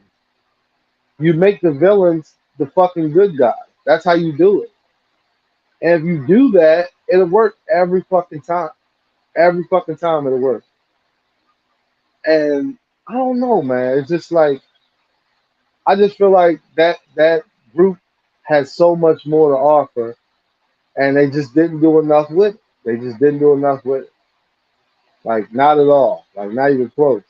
You make the villains the fucking good guys. That's how you do it. And if you do that, it'll work every fucking time. Every fucking time it'll work. And I don't know, man. It's just like I just feel like that group has so much more to offer, and they just didn't do enough with it. They just didn't do enough with it. Like not at all. Like not even close.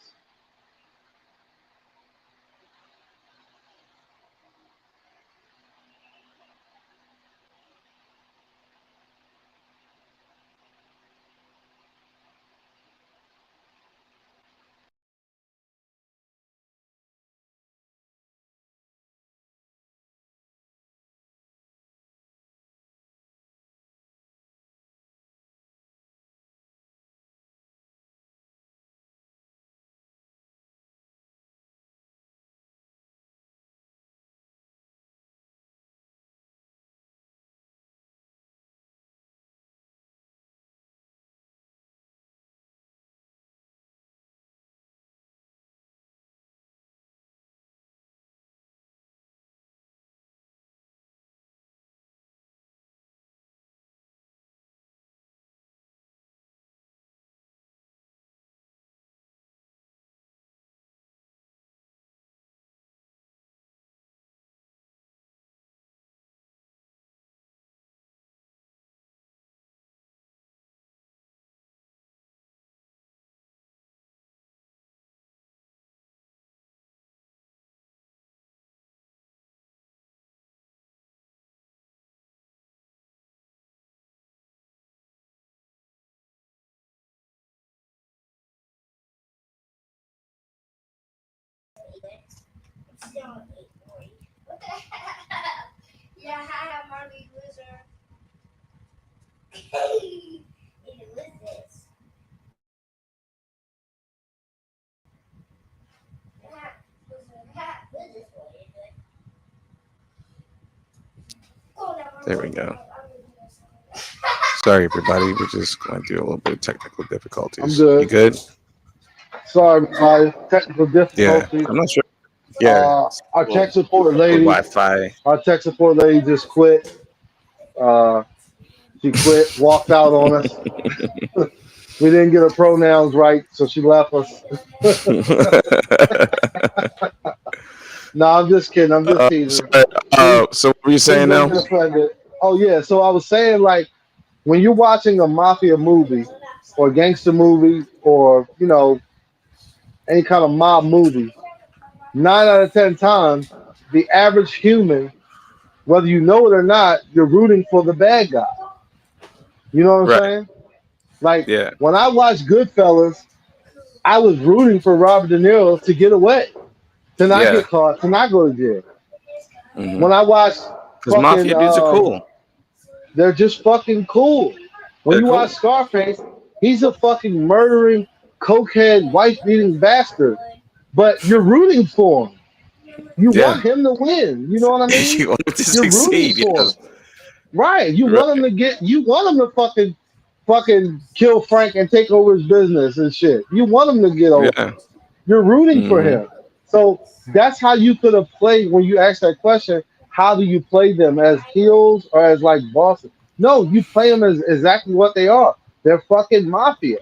There we go. Sorry, everybody. We're just going through a little bit of technical I'm difficulties. You good. good? Sorry, my technical Yeah. difficulties. I'm not sure. Yeah. Our Little, tech support little lady, Wi-Fi. our tech support lady just quit. Uh, she quit, walked out on us. We didn't get her pronouns right, so she left us. No, I'm just kidding. I'm just teasing. Sorry. Please, So what were you please saying don't now? get offended. Oh yeah, so I was saying like when you're watching a mafia movie or gangster movie or any kind of mob movie, 9 out of 10 times, the average human, whether you know it or not, you're rooting for the bad guy. You know what I'm Right. saying? Like Yeah. when I watched Goodfellas, I was rooting for Robert De Niro to get away, to not Yeah. get caught, to not go to jail. Because When I watched fucking, mafia dudes are cool. they're just fucking cool. When They're you watch cool. Scarface, he's a fucking murdering, cokehead, wife beating bastard, but you're rooting for him. You Yeah. want him to win. You know what I mean? You want them to You're rooting succeed. for him. Yes. Right. You Right. want him to fucking kill Frank and take over his business and shit. You want him to get over. Yeah. You're rooting for hmm him. So that's how you could have played when you asked that question. How do you play them as heels or as like bosses? No, you play them as exactly what they are. They're fucking mafia.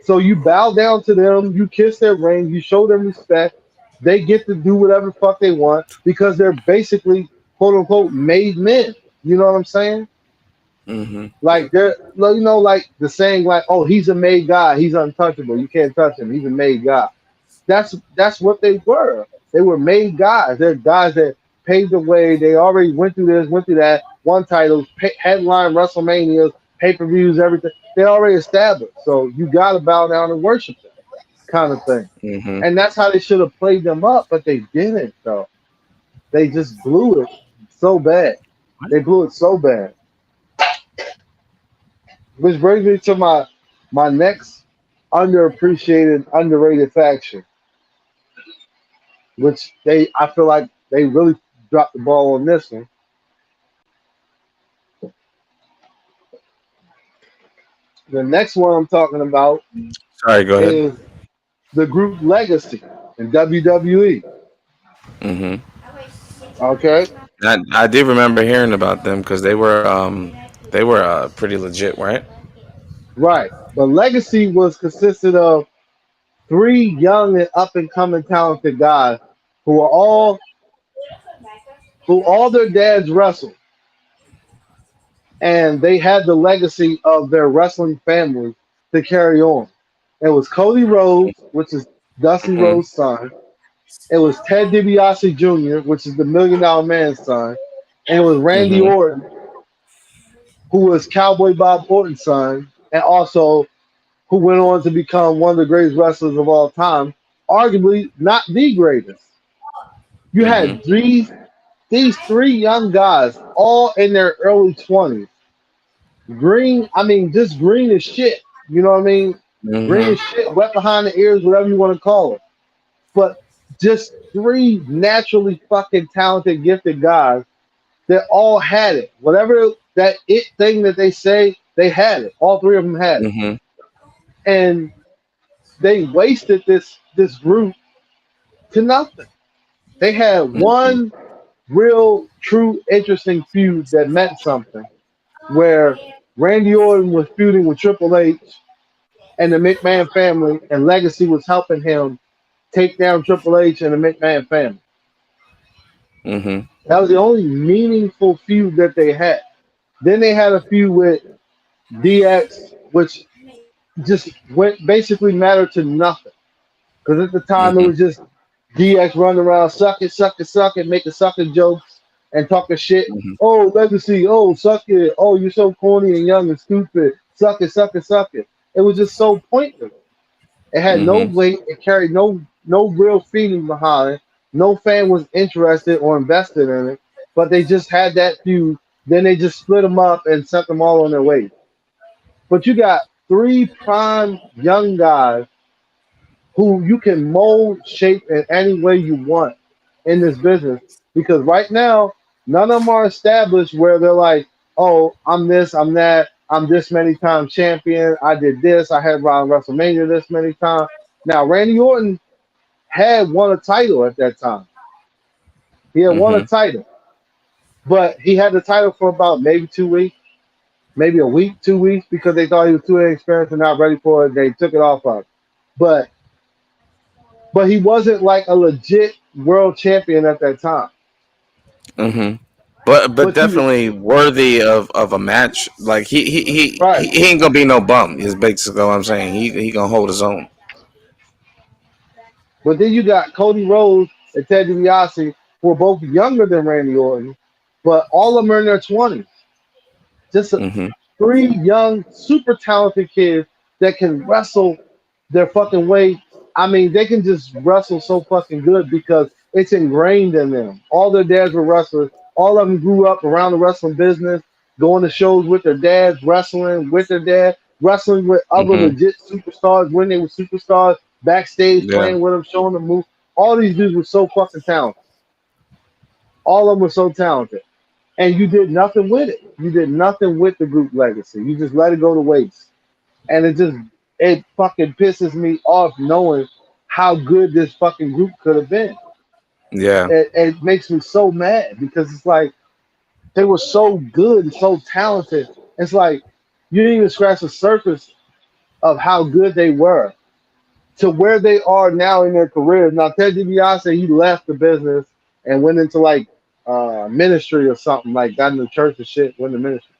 So you bow down to them, you kiss their ring, you show them respect. They get to do whatever fuck they want because they're basically quote unquote made men. You know what I'm saying? hmm Like they're like the saying like, oh, he's a made guy, he's untouchable. You can't touch him. He's a made guy. That's what they were. They were made guys. They're guys that paved the way. They already went through this, went through that, won titles, headline WrestleManias, pay-per-views, everything. They already established. So you got to bow down and worship them, kind of thing. hmm And that's how they should have played them up, but they didn't. Though they just blew it so bad. They blew it so bad. Which brings me to my next underappreciated, underrated faction, which I feel like they really dropped the ball on this one. The next one I'm talking about Sorry. Go ahead. is the group Legacy in WWE. hmm Okay, I did remember hearing about them because they were pretty legit, right? right. But Legacy was consisted of three young and up and coming talented guys who were all their dads wrestled, and they had the legacy of their wrestling family to carry on. It was Cody Rhodes, which is Dusty hmm Rhodes' son. It was Ted DiBiase Jr., which is the Million Dollar Man's son, and it was Randy hmm Orton, who was Cowboy Bob Orton's son, and also who went on to become one of the greatest wrestlers of all time, arguably not the greatest. You hmm had these three young guys, all in their early 20s. Green, I mean, just green as shit. You know what I mean? Green hmm as shit, wet behind the ears, whatever you want to call it. But just three naturally fucking talented, gifted guys that all had it. Whatever that it thing that they say, they had it. All three of them had it. hmm And they wasted this group to nothing. They had hmm one real, true, interesting feud that meant something, where Randy Orton was feuding with Triple H and the McMahon family, and Legacy was helping him take down Triple H and the McMahon family. hmm That was the only meaningful feud that they had. Then they had a feud with DX, which just went basically mattered to nothing. Because at the time it hmm was just DX running around, suck it, making sucking jokes and talking shit. hmm Oh, Legacy, oh, suck it. Oh, you're so corny and young and stupid. Suck it, suck it, suck it. It was just so pointless. It had no hmm weight. It carried no real feeling behind it. No fan was interested or invested in it, but they just had that feud. Then they just split them up and sent them all on their way. But you got three prime young guys who you can mold, shape in any way you want in this business. Because right now, none of them are established where they're like, oh, I'm this, I'm that, I'm this many times champion, I did this, I had around WrestleMania this many times. Now, Randy Orton had won a title at that time. He had won a Mm-hmm. title, but he had the title for about maybe 2 weeks, maybe a week, 2 weeks, because they thought he was too inexperienced and not ready for it. They took it off of him. But he wasn't like a legit world champion at that time. Mm-hmm. But But you definitely worthy of a match. Like right. he ain't gonna be no bum. Is basically what I'm saying. He gonna hold his own. But then you got Cody Rhodes and Ted DiBiase, who are both younger than Randy Orton, but all of them are in their 20s. Just Mm-hmm. three young, super talented kids that can wrestle their fucking way. I mean, they can just wrestle so fucking good because it's ingrained in them. All their dads were wrestlers. All of them grew up around the wrestling business, going to shows with their dads, wrestling with their dad, wrestling with other Mm-hmm. legit superstars when they were superstars, backstage Yeah. playing with them, showing them move. All these dudes were so fucking talented. All of them were so talented. And you did nothing with it. You did nothing with the group legacy. You just let it go to waste. And it fucking pisses me off knowing how good this fucking group could have been. Yeah. It makes me so mad because it's like they were so good and so talented. It's like you didn't even scratch the surface of how good they were to where they are now in their careers. Now Ted DiBiase, he left the business and went into like ministry or something, like got in the church and shit, went to ministry.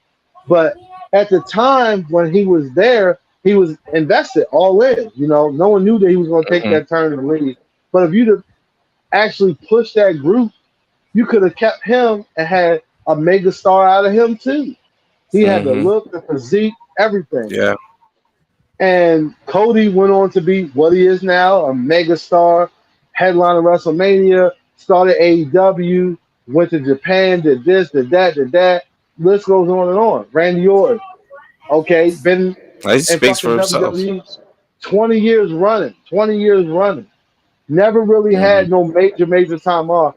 But at the time when he was there, he was invested all in. You know, no one knew that he was going to take Mm-hmm. that turn and leave. But if you'd have actually pushed that group, you could have kept him and had a mega star out of him too. He had the Mm-hmm. look, the physique, everything. Yeah. And Cody went on to be what he is now, a mega star, headliner WrestleMania, started AEW, went to Japan, did this, did that, did that. List goes on and on. Randy Orton, okay, been He in speaks for fucking himself. WWE 20 years running, 20 years running. Never really Mm-hmm. had no major time off.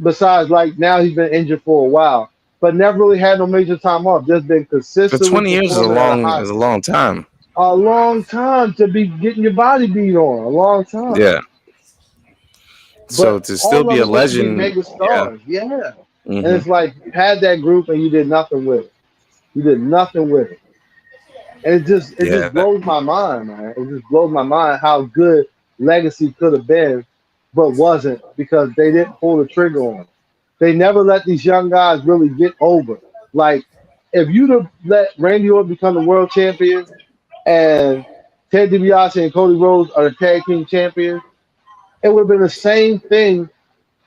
Besides, like now he's been injured for a while, but never really had no major time off. Just been But consistently 20 years performing at a high, is a long time. a long time to be getting your body beat on, a long time. Yeah. So But to still all be of a them went to be legend. mega Yeah. stars, yeah. And Mm-hmm. it's like you had that group and you did nothing with it. You did nothing with it. And it just Yeah. blows my mind, man. It just blows my mind how good Legacy could have been, but wasn't because they didn't pull the trigger on it. They never let these young guys really get over. Like, if you'd have let Randy Orton become the world champion and Ted DiBiase and Cody Rhodes are the tag team champions, it would have been the same thing,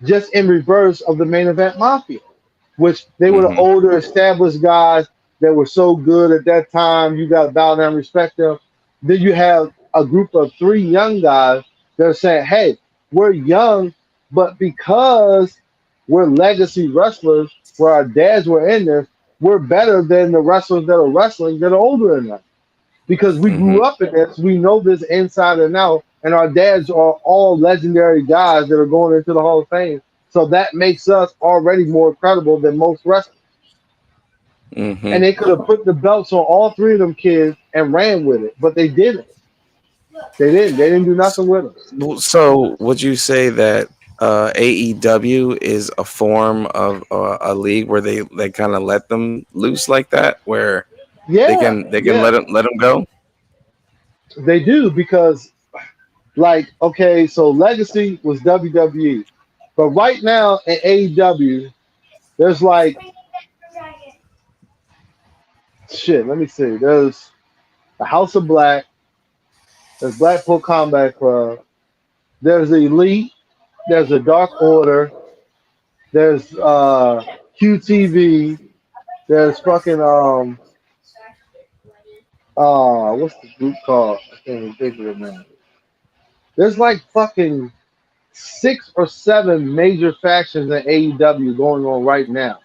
just in reverse of the main event mafia, which they were the Mm-hmm. older, established guys that were so good at that time. You got to bow down and respect them. Then you have a group of three young guys that are saying, hey, we're young, but because we're legacy wrestlers, where our dads were in this, we're better than the wrestlers that are wrestling that are older than us because we Mm-hmm. grew up in this. We know this inside and out, and our dads are all legendary guys that are going into the Hall of Fame. So that makes us already more credible than most wrestlers. Mm-hmm. And they could have put the belts on all three of them kids and ran with it, but they didn't. They didn't. They didn't do nothing with them. So would you say that AEW is a form of a league where they kind of let them loose like that, where Yeah, they can yeah, let them go? they do because, like, okay, so Legacy was WWE, but right now in AEW, there's like shit. Let me see. There's the House of Black. There's Blackpool Combat Club. There's the Elite. There's the Dark Order. There's QTV. There's fucking what's the group called? I can't even think of it now. There's like fucking six or seven major factions in AEW going on right now,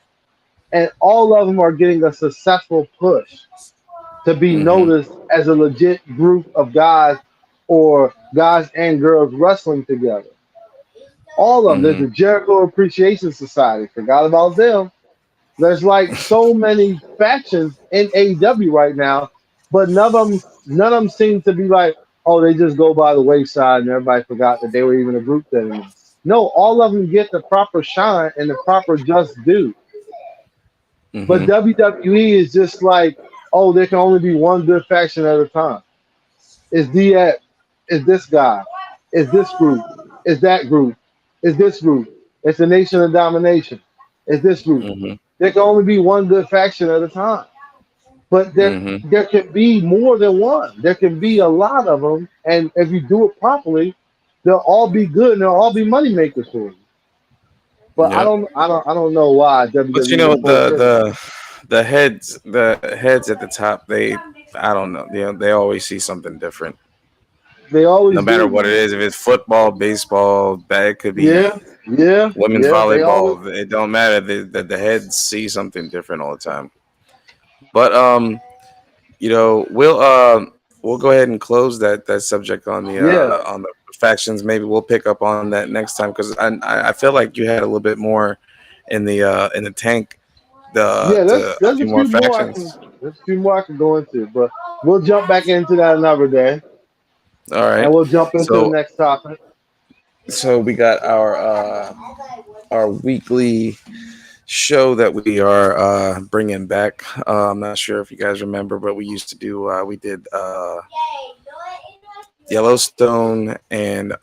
and all of them are getting a successful push to be Mm-hmm. noticed as a legit group of guys or guys and girls wrestling together. All of them. There's Mm-hmm. the Jericho Appreciation Society. Forgot about them. There's like so many factions in AEW right now, but none of them seem to be like, oh, they just go by the wayside and everybody forgot that they were even a group anymore. No, all of them get the proper shine and the proper just due. But Mm-hmm. WWE is just like, oh, there can only be one good faction at a time. Is DX, is this guy, is this group, is that group, is this group, it's the Nation of Domination, is this group. Mm-hmm. There can only be one good faction at a time. But Mm-hmm. there can be more than one. There can be a lot of them, and if you do it properly, they'll all be good and they'll all be money makers for you. But Yep. I don't know why But you WWE know will pull trigger. the heads at the top, they I don't know, they always see something different. They No always matter do, what it man. is, if it's football, baseball, that it could be Yeah, yeah, women's yeah. They always. volleyball. It don't matter. The heads see something different all the time. But we'll go ahead and close that subject Yeah, on the factions. Maybe we'll pick up on that next time because I feel like you had a little bit more in the tank yeah. to a There's few a more few more I can factions. there's a few more I can go into, but we'll jump back into that another day, All right. and we'll jump into the So next topic. we got our weekly show that we are bringing back. I'm not sure if you guys remember, but we used to do we did Yellowstone and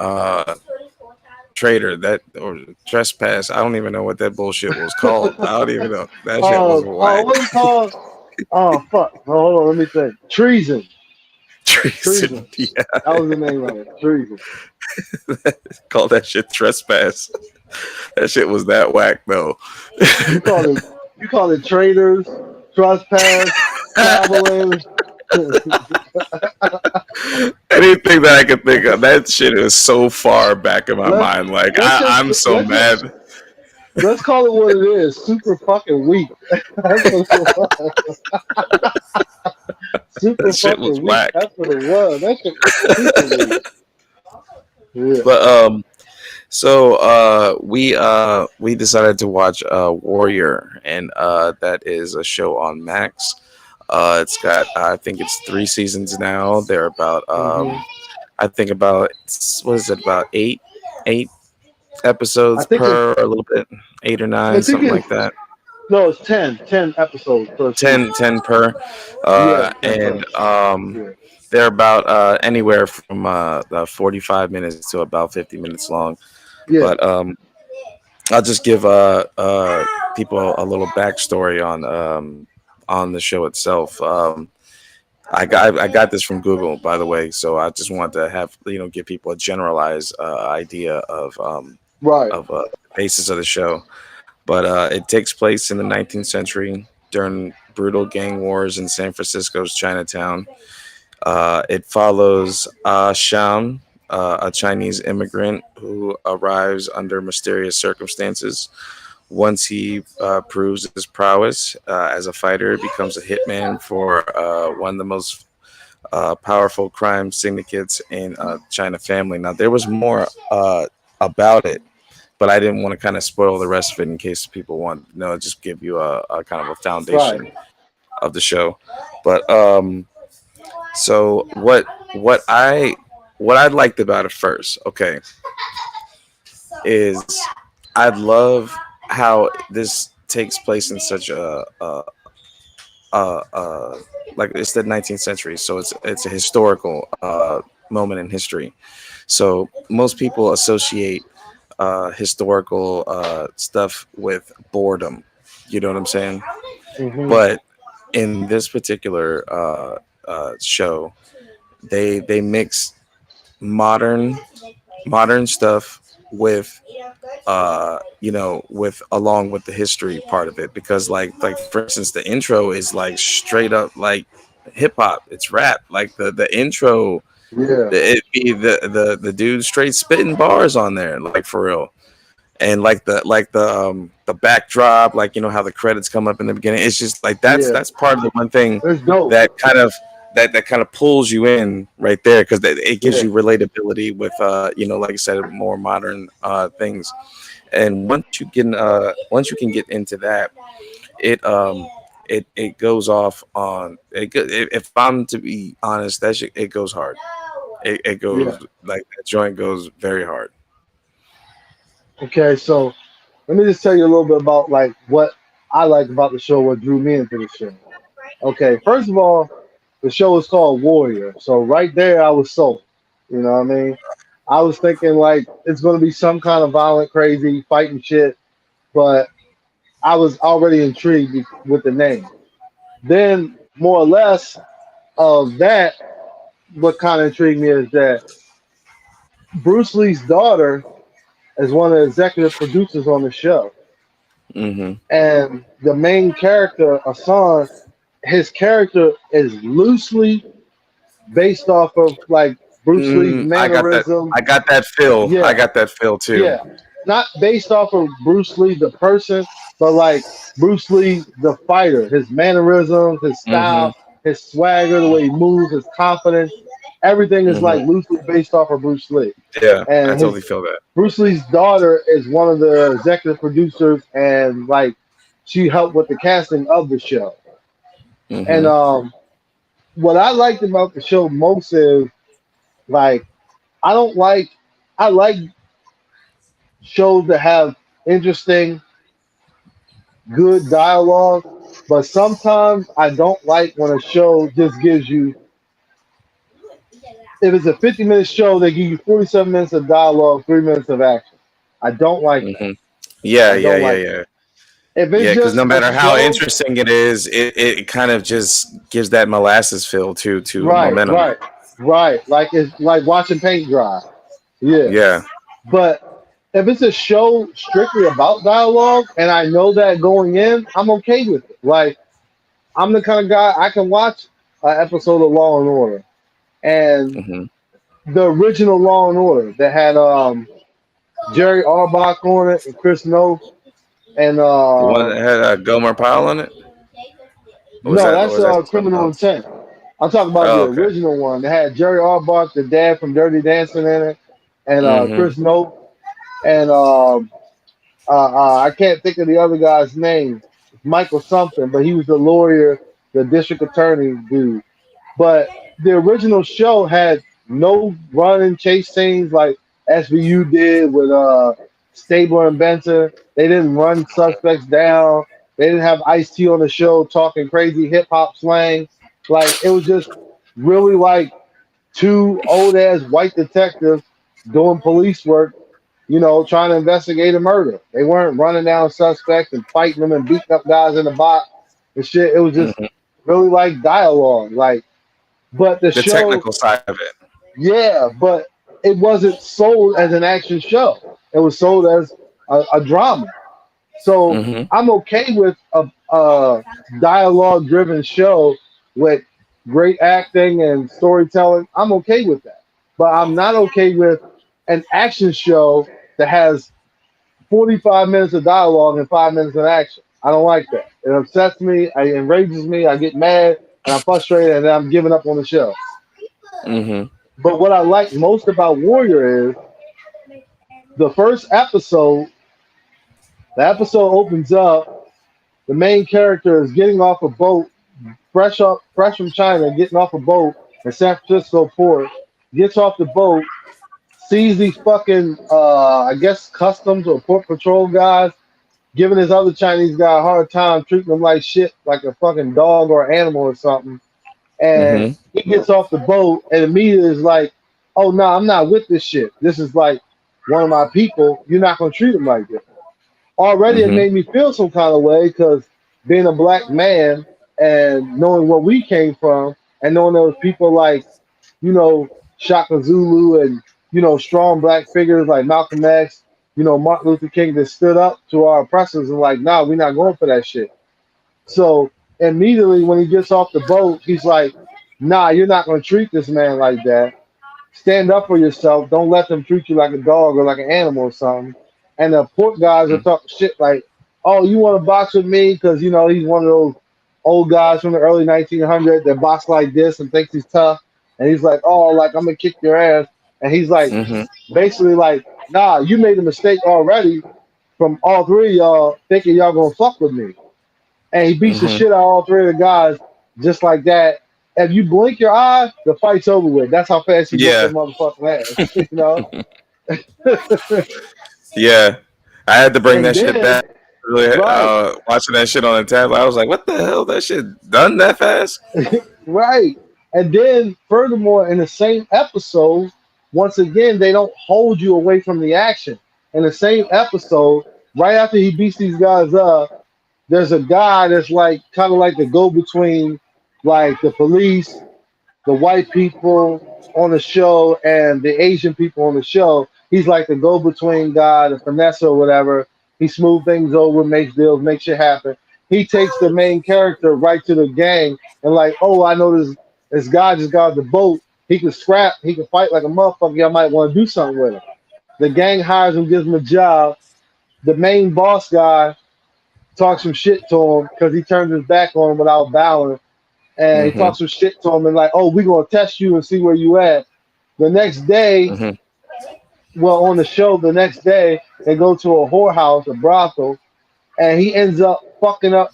Trader that or Trespass. I don't even know what that bullshit was called. I don't even know. That shit was whack. What's it called? Oh fuck! Oh, hold on, let me think. Treason. Treason. Treason. Yeah, That was the name of it. Treason. call that shit Trespass. That shit was that whack though. You call it you call it traitors, trespass, traveling. Anything that I could think of, that shit is so far back in my let's mind. Like let's just I'm so let's just mad. let's call it what it is. Super fucking weak. That's what it was. That Super shit was fucking weak. whack. That's what it was. That shit was super weak. Yeah. But we decided to watch Warrior, and that is a show on Max. It's got I think it's 3 seasons now. They're about hmm I think about what is it about eight I episodes think it's per, or a little bit, 8 or 9, I think something it's like that. no, it's 10 episodes per season. 10 per, Yeah, 10 per. and Yeah. they're about anywhere from 45 minutes to about 50 minutes long. Yeah. But I'll just give people a little backstory on the show itself. I got this from Google, by the way, so I just wanted to have give people a generalized idea Right. of basis of the show. But it takes place in the 19th century during brutal gang wars in San Francisco's Chinatown. It follows Sham, a Chinese immigrant who arrives under mysterious circumstances. Once he proves his prowess as a fighter, he becomes a hitman for one of the most powerful crime syndicates in China family. Now, there was more about it, but I didn't want to kind of spoil the rest of it in case people want to know. Just give you a kind of a Right. foundation of the show. But so what I what I liked about it first, okay, is I love how this takes place in such a like it's the 19th century, so it's a historical moment in history. So most people associate historical stuff with boredom. You know what I'm saying? hmm But in this particular show, they mix modern stuff with with along with the history part of it, because like for instance the intro is like straight up like hip hop, it's rap, like the intro Yeah, It be the dude straight spitting bars on there, like for real. And the backdrop, like you know how the credits come up in the beginning. It's just like yeah, that's part of the one thing it's dope. that kind of that kind of pulls you in right there because it gives Yeah, you relatability with you know like I said more modern things. And once you can get into that, it it goes off on if I'm to be honest, it goes hard. It yeah. goes like that joint goes very hard. Okay, so let me just tell you a little bit about like what I like about the show, what drew me into the show. Okay, first of all, the show is called Warrior, so right there I was sold. You know what I mean? I was thinking like it's gonna be some kind of violent, crazy fighting shit, but I was already intrigued with the name. Then, more or less of that, what kind of intrigued me is that Bruce Lee's daughter is one of the executive producers on the show. Hmm. And the main character, Hassan, his character is loosely based off of like Bruce Lee's I got that. mannerism. I got that feel. I Yeah, got that feel too. yeah. Not based off of Bruce Lee the person, but like Bruce Lee the fighter, his mannerisms, his Hmm. style, his swagger, the way he moves, his confidence. Everything is like Hmm. loosely based off of Bruce Lee. Yeah, I And his totally feel that. Bruce Lee's daughter is one of the executive producers, and like she helped with the casting of the show. And Hmm. what I liked about the show most is like I don't like I like shows that have interesting, good dialogue, but sometimes I don't like when a show just gives you if it's a 50-minute show, they give you 47 minutes of dialogue, 3 minutes of action. I don't like that. Hmm. Yeah, I yeah, don't yeah, like that. yeah, If yeah. it's Because no just a matter how show, interesting it is, it kind of just gives that molasses feel to right, momentum. right, right. Like it's like watching paint dry. Yeah. Yeah. But if it's a show strictly about dialogue and I know that going in, I'm okay with it. Like I'm the kind of guy I can watch an episode of Law and Order. And Hmm. the original Law and Order that had Jerry Orbach on it and Chris Noth and The one that had Gomer Pyle on it. no, Or that's was that something Criminal else? Intent. I'm talking about the Oh, okay. original one that had Jerry Orbach, the dad from Dirty Dancing in it, and Hmm. Chris Noth and I can't think of the other guy's name, Michael something, but he was the lawyer, the district attorney dude. But the original show had no run and chase scenes like SVU did with Stabler and Benson. They didn't run suspects down. They didn't have Ice T on the show talking crazy hip hop slang. Like it was just really like two old ass white detectives doing police work, trying to investigate a murder. They weren't running down suspects and fighting them and beating up guys in the box and shit. It was just Hmm. really like dialogue. Like, but the The show, technical side of it. yeah, but it wasn't sold as an action show. It was sold as a drama. So Hmm. I'm okay with a dialogue driven show with great acting and storytelling. I'm okay with that. But I'm not okay with an action show that has 45 minutes of dialogue and 5 minutes of action. I don't like that. It upsets me. It enrages me. I get mad and I'm frustrated and then I'm giving up on the show. Hmm. But what I like most about Warrior is the first episode. The episode opens up. The main character is getting off a boat, fresh from China, getting off a boat in San Francisco port. Gets off the boat, sees these fucking, I guess, customs or port patrol guys giving this other Chinese guy a hard time, treating him like shit, like a fucking dog or animal or something. And Hmm. he gets off the boat and immediately is like, "Oh no, I'm not with this shit. This is like one of my people. You're not gonna treat him like this." Already it Hmm. made me feel some kind of way because being a black man and knowing where we came from and knowing there was people like, Shaka Zulu and, strong black figures like Malcolm X, Martin Luther King that stood up to our oppressors and like, nah, we're not going for that shit. So immediately when he gets off the boat, he's like, nah, you're not going to treat this man like that. stand up for yourself. Don't let them treat you like a dog or like an animal or something. And the port guys are talking shit like, "Oh, you want to box with me?" Because you know he's one of those old guys from the early 1900s that box like this and thinks he's tough. And he's like, "Oh, like I'm gonna kick your ass." And he's like, Mm-hmm. basically like, "Nah, you made a mistake already from all three of y'all thinking y'all gonna fuck with me." And he beats the Mm-hmm. shit out of all three of the guys just like that. If you blink your eye, the fight's over with. That's how fast he whooped Yeah. their motherfucking ass, you know. Yeah. I had to bring And that shit then, back. Really, right, watching that shit on the tab, I was like, "What the hell? That shit done that fast?" right, and then furthermore, in the same episode, once again, they don't hold you away from the action. In the same episode, right after he beats these guys up, there's a guy that's like kind of like the go between, like the police, the white people on the show and the Asian people on the show. He's like the go-between guy, the finesse or whatever. He smooth things over, makes deals, makes shit happen. He takes the main character right to the gang and like, oh, I know this guy just got the boat. He can scrap, he can fight like a motherfucker. Y'all might want to do something with him. The gang hires him, gives him a job. The main boss guy talks some shit to him because he turns his back on him without bowing, and he Mm-hmm. talks some shit to him and like, oh, we're gonna test you and see where you at. The next day, Mm-hmm. well, on the show, the next day they go to a whorehouse, a brothel, and he ends up fucking up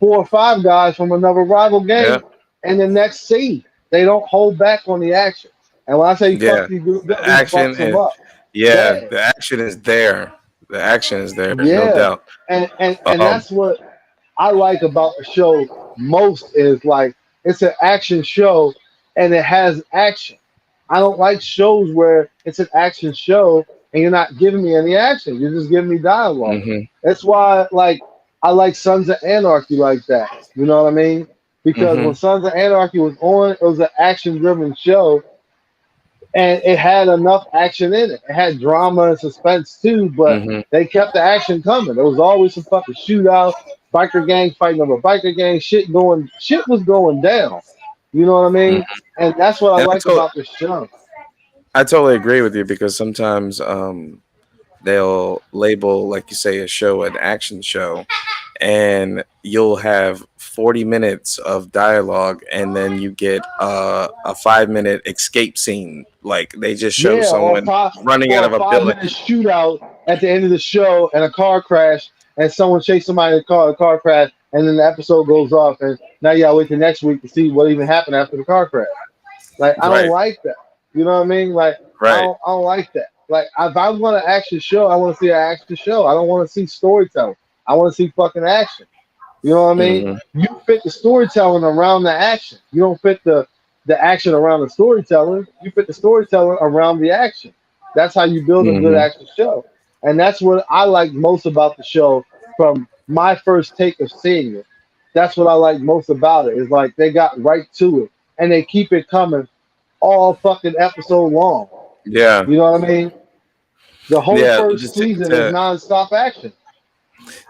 4 or 5 guys from another rival Yeah. gang. And the next scene, they don't hold back on the action. And when I say he fucks Yeah. these dudes The up, he action fucks them and up yeah, bad. the action is there. The action is there, no Yeah, doubt. and Um. that's what I like about the show most is like it's an action show and it has action. I don't like shows where it's an action show and you're not giving me any action. You're just giving me dialogue. Mm-hmm. That's why like I like Sons of Anarchy like that. You know what I mean? Because when Mm-hmm. Sons of Anarchy was on, it was an action driven show and it had enough action in it. It had drama and suspense too, but Mm-hmm. they kept the action coming. There was always some fucking shootout, biker gang fighting over biker gang, shit was going down. You know what I Mm-hmm. mean? And that's what I And like about the show. I totally agree with you because sometimes they'll label, like you say, a show an action show, and you'll have 40 minutes of dialogue, and then you get a 5 minute escape scene. Like they just show Yeah, someone running out or a of a five building. minute shootout at the end of the show and a car crash and someone chased somebody in the car crash, and then the episode goes off and now you gotta wait till next week to see what even happened after the car crash. Like I don't Right, like that. You know what I mean? Like right. I don't like that. Like if I want an action show, I want to see an action show. I don't want to see storytelling. I want to see fucking action. You know what I mean? Mm-hmm. You fit the storytelling around the action. You don't fit the action around the storytelling. You fit the storytelling around the action. That's how you build a good Mm-hmm. action show. And that's what I like most about the show from my first take of seeing it. That's what I like most about it. Is like they got right to it and they keep it coming all fucking episode long. Yeah, You know what I mean? The whole yeah. first Just season is nonstop action.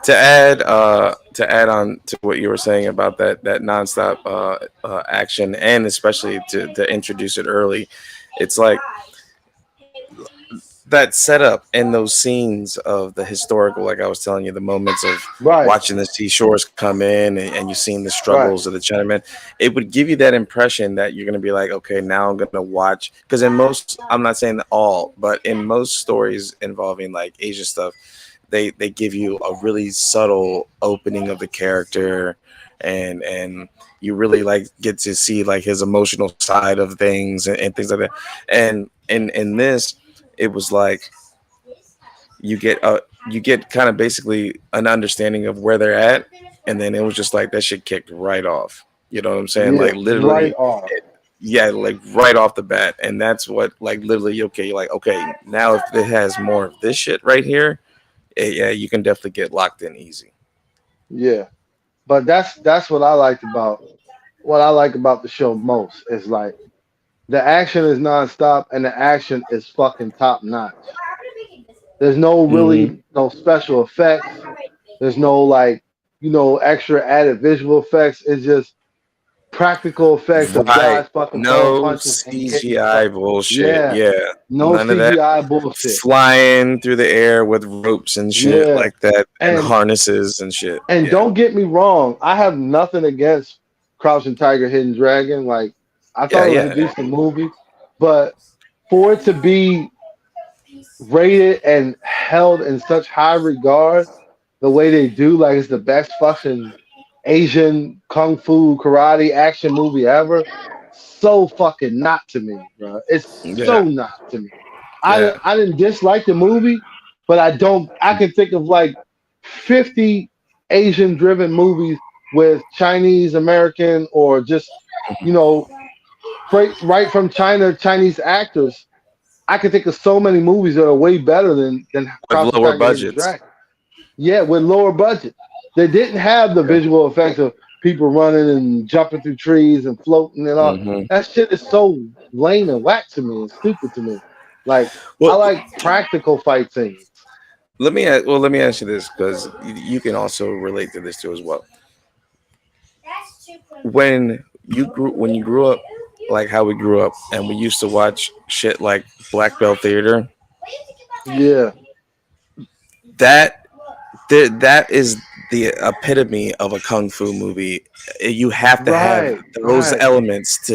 to add on to what you were saying about that nonstop action, and especially to introduce it early, it's like that setup and those scenes of the historical, like I was telling you, the moments of Right, watching the seashores come in, and you seeing the right. struggles of the Chinamen, it would give you that impression that you're going to be like, okay, now I'm going to watch. Because in most, I'm not saying all, but in most stories involving like Asian stuff, they give you a really subtle opening of the character, and you really like get to see like his emotional side of things, and things like that. And in this, it was like you get kind of basically an understanding of where they're at, and then it was just like that shit kicked right off. You know what I'm saying? Yeah, Like right literally, off. yeah, like right off the bat. And that's what, like, literally, okay, you're like, okay, now if it has more of this shit right here, yeah, you can definitely get locked in easy. Yeah. But that's what I like about the show most is like the action is nonstop and the action is fucking top notch. There's no Mm-hmm. really no special effects. There's no like, extra added visual effects. It's just practical effects of Right. guys fucking throwing No punches and getting CGI bullshit. yeah, Yeah. no None of that CGI bullshit. flying through the air with ropes and shit Yeah, like that and and harnesses and shit. and Yeah. don't get me wrong, I have nothing against Crouching Tiger, Hidden Dragon. Like I Yeah, thought it was a yeah, yeah. decent movie, but for it to be rated and held in such high regard the way they do, like it's the best fucking Asian kung fu karate action movie ever. So fucking not to me, bro. It's so Yeah. not to me. Yeah. I didn't dislike the movie, but I don't. I can think of like 50 Asian driven movies with Chinese American or just you know right from China Chinese actors. I can think of so many movies that are way better than With Crouching lower Tiger, Hidden budgets. Dragon. Yeah, with lower budget. They didn't have the Yeah. visual effects of people running and jumping through trees and floating and all. Hmm. That shit is so lame and whack to me and stupid to me. Like I Well, like practical fight scenes. let me ask you this because you can also relate to this too as well. When you grew up, like how we grew up, and we used to watch shit like Black Belt Theater, Yeah, that that is the epitome of a kung fu movie. You have to have right, those right, elements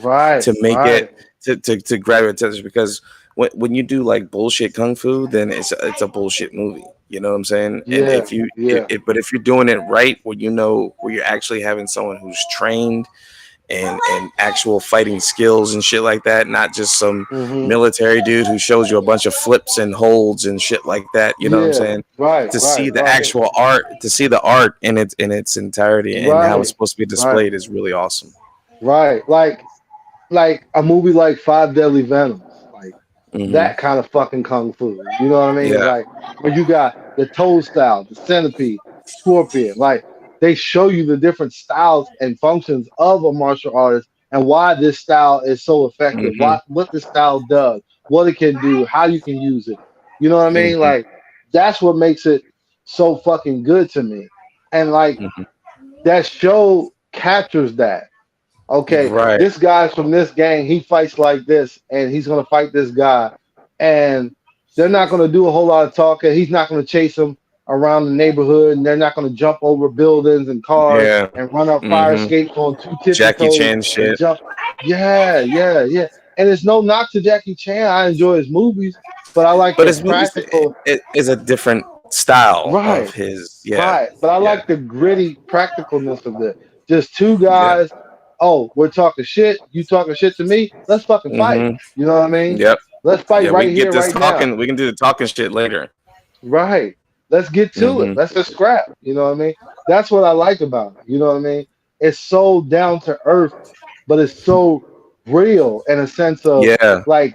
right, to make right. it to grab your attention because when you do like bullshit kung fu, then it's a bullshit movie. You know what I'm saying? And Yeah, yeah. but if you're doing it right, where you know where you're actually having someone who's trained and actual fighting skills and shit like that, not just some Hmm. military dude who shows you a bunch of flips and holds and shit like that. You know what I'm Yeah, saying? right, To see right, the right, actual art, to see the art in its entirety and how it's right, supposed to be right, displayed is really awesome. right. Like a movie like Five Deadly Venoms. Like Hmm. that kind of fucking kung fu. You know what I mean? Yeah. Like where you got the toe style, the centipede, scorpion. Like they show you the different styles and functions of a martial artist and why this style is so effective. Hmm. What this style does, what it can do, how you can use it. You know what I mean? Hmm. Like that's what makes it so fucking good to me. And like Hmm. that show captures that. Okay, Right. this guy's from this gang, he fights like this, and he's gonna fight this guy, and they're not gonna do a whole lot of talking. He's not gonna chase him around the neighborhood, and they're not gonna jump over buildings and cars Yeah. and run up fire Hmm. escapes on two tippy Jackie toes Chan and shit. jump. Yeah, yeah, yeah. And it's no knock to Jackie Chan. I enjoy his movies, but I like But the his movies practical. it is a different style of Right, his. Yeah. right. But I Yeah. like the gritty practicalness of it. Just two Yeah. guys. Oh, we're talking shit. You talking shit to me? Let's fucking fight. Hmm. You know what I mean? Yep. Let's fight Yeah, we right can get here, this right now. talking. We can do the talking shit later. Right. Let's get to it. Hmm. Let's just scrap. You know what I mean? That's what I like about it. You know what I mean? It's so down to earth, but it's so real in a sense of Yeah. like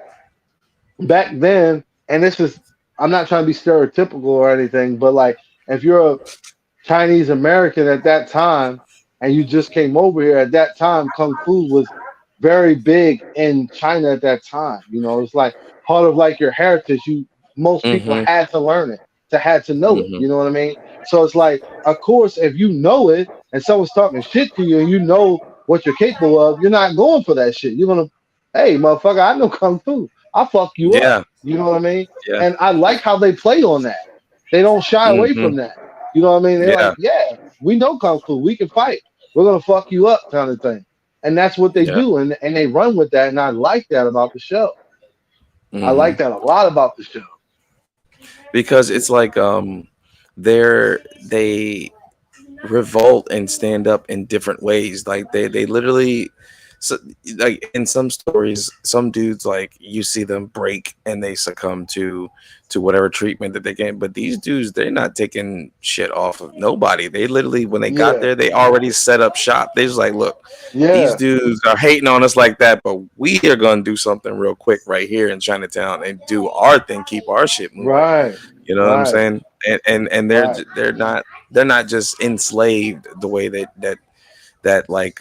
back then, and this is I'm not trying to be stereotypical or anything, but like if you're a Chinese American at that time, and you just came over here at that time, Kung Fu was very big in China at that time. You know, it's like part of like your heritage. You most people Hmm. had to learn it, to had to know it. Hmm. You know what I mean? So it's like, of course, if you know it and someone's talking shit to you and you know what you're capable of, you're not going for that shit. You're gonna, hey, motherfucker, I know Kung Fu. I'll fuck you up. Yeah. You know what I mean? Yeah. And I like how they play on that. They don't shy away Hmm. from that. You know what I mean? They're like, Yeah. yeah, we know kung fu, we can fight. We're gonna fuck you up, kind of thing. And that's what they Yeah. do, and they run with that. And I like that about the show. I Hmm. like that a lot about the show. Because it's like they revolt and stand up in different ways. Like they literally, so like in some stories, some dudes like you see them break and they succumb to whatever treatment that they get. But these dudes, they're not taking shit off of nobody. They literally, when they got Yeah, there, they already set up shop. They just like, look, these yeah, dudes are hating on us like that, but we are gonna do something real quick right here in Chinatown and do our thing, keep our shit moving. right, You know what I'm right, saying? And right, they're not just enslaved the way that like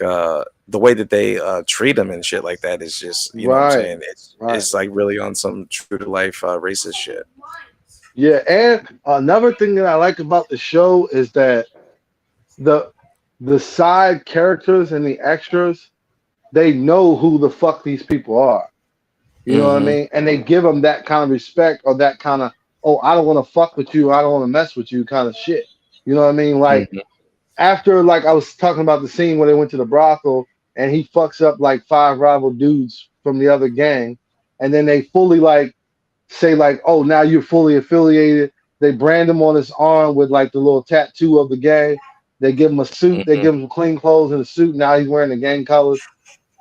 the way that they treat them and shit like that is just, you know what I'm right, saying? right. It's like really on some true to life racist shit. Yeah, and another thing that I like about the show is that the the side characters and the extras, they know who the fuck these people are. You know what I Mm-hmm. mean? And they give them that kind of respect or that kind of, oh, I don't want to fuck with you, I don't want to mess with you kind of shit. You know what I mean? Like Mm-hmm. after, like I was talking about the scene where they went to the brothel and he fucks up like five rival dudes from the other gang, and then they fully like say like, oh, now you're fully affiliated. They brand him on his arm with like the little tattoo of the gang. They give him a suit. They Mm-hmm. give him clean clothes and a suit. Now he's wearing the gang colors.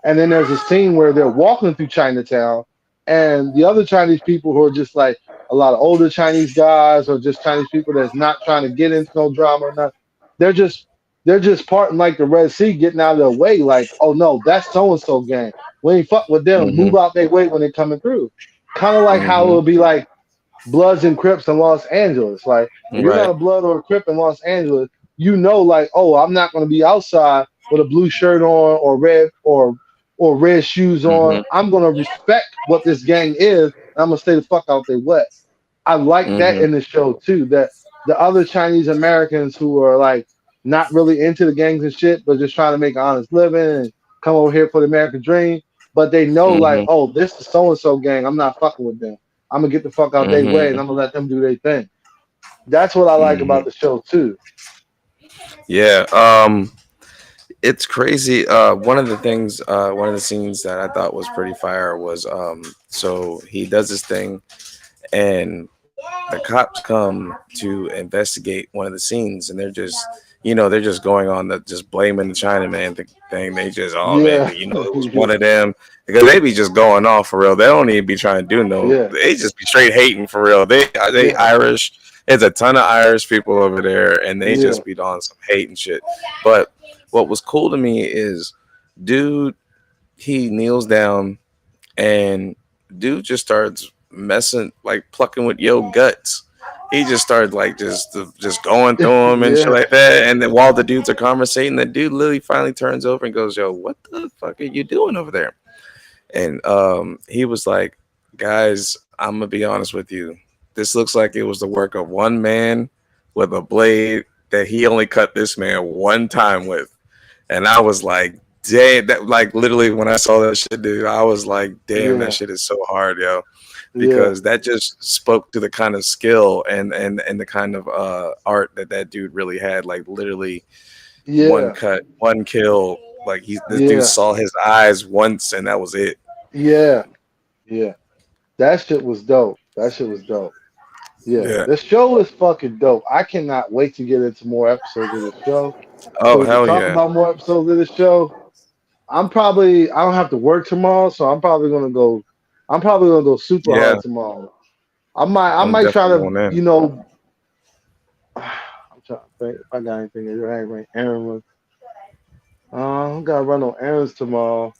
And then there's a scene where they're walking through Chinatown, and the other Chinese people who are just like a lot of older Chinese guys or just Chinese people that's not trying to get into no drama or nothing. They're just they're just parting like the Red Sea, getting out of their way. Like, oh no, that's so and so gang. We ain't fuck with them. Mm-hmm. Move out their way when they're coming through. Kind of like how it Mm-hmm. would be like Bloods and Crips in Los Angeles. Like, if you're not Right. a Blood or a Crip in Los Angeles, you know, like, oh, I'm not going to be outside with a blue shirt on or red shoes on. Mm-hmm. I'm going to respect what this gang is. And I'm going to stay the fuck out their way. I like that Mm-hmm. in the show too. That the other Chinese Americans who are like not really into the gangs and shit, but just trying to make an honest living and come over here for the American dream. But they know like, Mm-hmm. oh, this is so and so gang. I'm not fucking with them. I'm gonna get the fuck out their way and Mm-hmm. I'm gonna let them do their thing. That's what I like Mm-hmm. about the show too. Yeah. It's crazy. One of the scenes that I thought was pretty fire was so he does this thing and the cops come to investigate one of the scenes and they're just they're just going on the just blaming the Chinaman thing. They just, oh man, Yeah, it was one of them, because they be just going off for real. They don't even be trying to do no, yeah, they just be straight hating for real. They yeah, Irish. There's a ton of Irish people over there and they yeah, just be on some hate and shit. But what was cool to me is dude, he kneels down and dude just starts messing, like plucking with your guts. He just started like just going through them and shit yeah, like that. And then while the dudes are conversating, the dude literally finally turns over and goes, "Yo, what the fuck are you doing over there?" And he was like, "Guys, I'm gonna be honest with you. This looks like it was the work of one man with a blade that he only cut this man one time with." And I was like, damn, that, like literally when I saw that shit, dude, I was like, damn, that yeah, shit is so hard, yo. yeah, Because that just spoke to the kind of skill and the kind of art that dude really had. Like literally one yeah, cut, one kill. Like this dude yeah, saw his eyes once and that was it. yeah, yeah. That shit was dope. That shit was dope. Yeah, Yeah. the show is fucking dope. I cannot wait to get into more episodes of the show so Oh we can hell talk yeah. about more episodes of the show. I don't have to work tomorrow, so I'm probably gonna go super Yeah. hard tomorrow. I I'm might try definitely to, going in. you know, I'm trying to think if I got anything to do. Errand. I gotta run on errands tomorrow.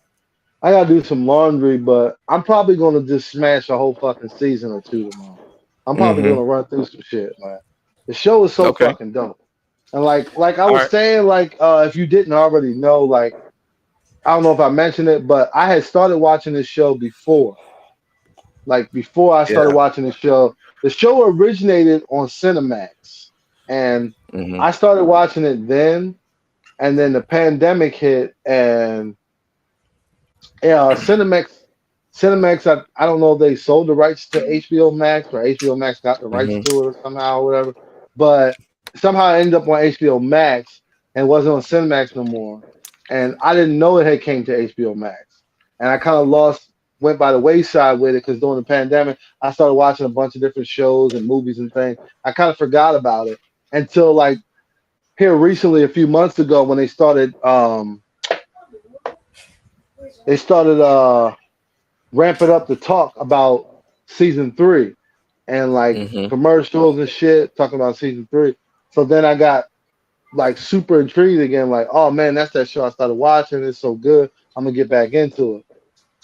I gotta do some laundry, but I'm probably gonna just smash a whole fucking season or two tomorrow. I'm probably Mm-hmm. gonna run through some shit. Like the show is so Okay. fucking dope. And like I All was right. saying, like if you didn't already know, like I don't know if I mentioned it, but I had started watching this show before. Like before I started Yeah. watching the show. The show originated on Cinemax, and Mm-hmm. I started watching it then. And then the pandemic hit, and yeah, Cinemax. I don't know if they sold the rights to HBO Max or HBO Max got the rights Mm-hmm. to it somehow or whatever. But somehow it ended up on HBO Max and wasn't on Cinemax no more. And I didn't know it had came to HBO Max. And I kind of went by the wayside with it because during the pandemic, I started watching a bunch of different shows and movies and things. I kind of forgot about it until like here recently, a few months ago, when they started ramping up the talk about season three and like Mm-hmm. commercials and shit talking about season three. So then I got like super intrigued again, like, oh man, that's that show I started watching. It's so good. I'm gonna get back into it.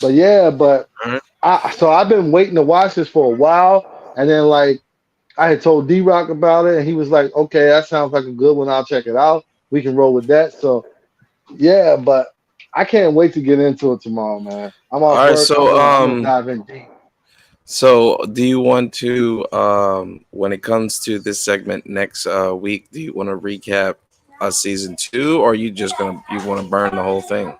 But yeah, but All right. I've been waiting to watch this for a while, and then like I had told D Rock about it, and he was like, okay, that sounds like a good one. I'll check it out. We can roll with that. So yeah, but I can't wait to get into it tomorrow, man. I'm All off right. work. So I'm gonna dive in deep. So, do you want to, when it comes to this segment next week, do you want to recap a season 2, or you want to burn the whole thing?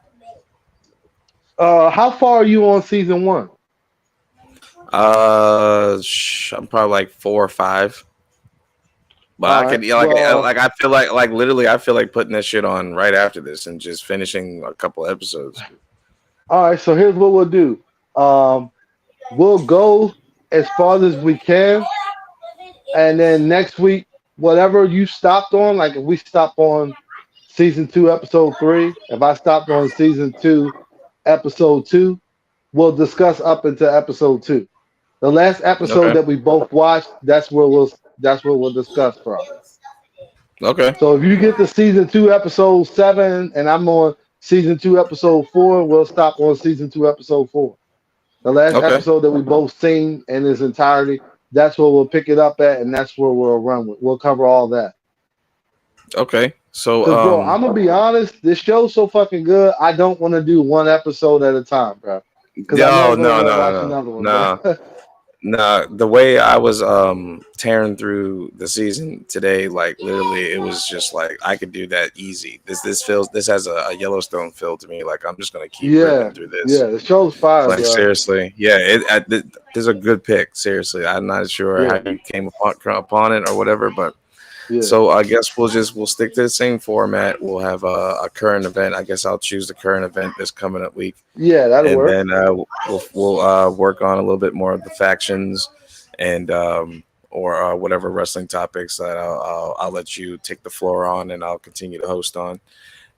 How far are you on season 1? I'm probably like 4 or 5. But All I right. could, yeah, Well, like I feel like literally, I feel like putting that shit on right after this and just finishing a couple episodes. all right. So here's what we'll do. Um, we'll go as far as we can, and then next week, whatever you stopped on, like if we stop on season 2, episode 3, if I stopped on season 2, episode 2, we'll discuss up into episode 2. The last episode Okay. that we both watched, that's where we'll discuss from. Okay. So if you get to season 2, episode 7, and I'm on season 2, episode 4, we'll stop on season 2, episode 4. The last Okay. episode that we both seen in its entirety, that's where we'll pick it up at, and that's where we'll run with. We'll cover all that. Okay. So Cause bro, I'm gonna be honest, this show's so fucking good. I don't want to do one episode at a time, bro. Cause I'm no, never gonna no, want to no, no, watch no, another one, bro. no. Nah, the way I was tearing through the season today, like literally, it was just like I could do that easy. This has a Yellowstone feel to me. Like I'm just gonna keep ripping Yeah, through this. yeah, the show's fire, Like bro. seriously, yeah, this is a good pick. Seriously, I'm not sure how Yeah, you came upon it or whatever, but yeah, so I guess we'll stick to the same format. We'll have a current event. I guess I'll choose the current event this coming up week, yeah. That'll and work. then we'll work on a little bit more of the factions and or whatever wrestling topics that I'll let you take the floor on, and I'll continue to host on,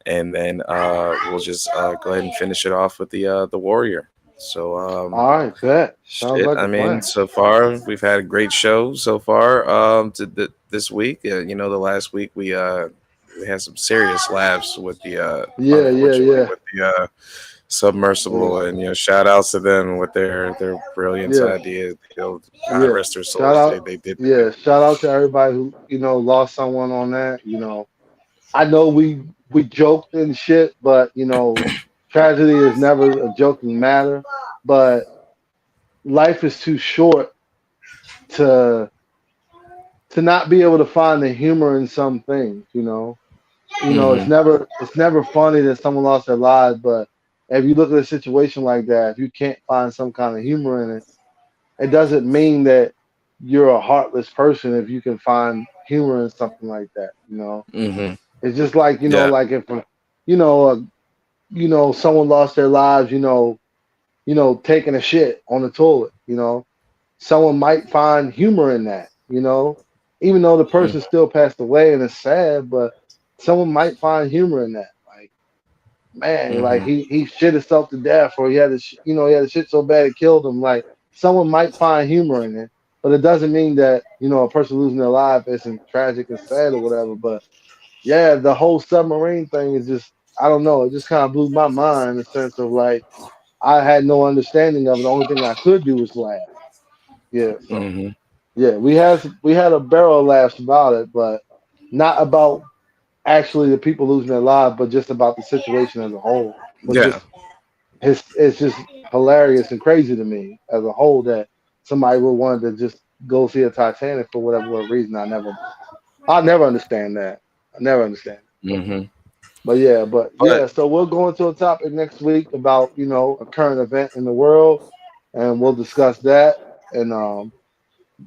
and then we'll just go ahead and finish it off with the Warrior. So All right, bet. Sounds shit, like I a mean, plan. so far we've had a great show so far. This week, the last week we had some serious laughs with the Yeah, yeah, unfortunately yeah, with the yeah, submersible, and shout outs to them with their brilliant yeah, ideas. God yeah. rest their Shout souls. out, They did that. yeah, shout out to everybody who lost someone on that. I know we joked and shit, but tragedy is never a joking matter. But life is too short to not be able to find the humor in some things. Hmm. It's never funny that someone lost their lives, but if you look at a situation like that, if you can't find some kind of humor in it, it doesn't mean that you're a heartless person if you can find humor in something like that. Hmm. It's just like Yeah. like if you know uh, someone lost their lives, taking a shit on the toilet. Someone might find humor in that. Even though the person still passed away and it's sad, but someone might find humor in that. Like, man, like Hmm. he shit himself to death, or he had a shit so bad it killed him. Like, someone might find humor in it, but it doesn't mean that a person losing their life isn't tragic and sad or whatever. But yeah, the whole submarine thing is just, I don't know, it just kind of blew my mind in the sense of like I had no understanding of it. The only thing I could do was laugh. Yeah, so Hmm. yeah, we had a barrel of laughs about it, but not about actually the people losing their lives, but just about the situation as a whole. Was Yeah. just it's just hilarious and crazy to me as a whole that somebody would want to just go see a Titanic for whatever reason. I'll never understand that. I never understand. Hmm. But But yeah, so we'll go into a topic next week about, a current event in the world, and we'll discuss that. And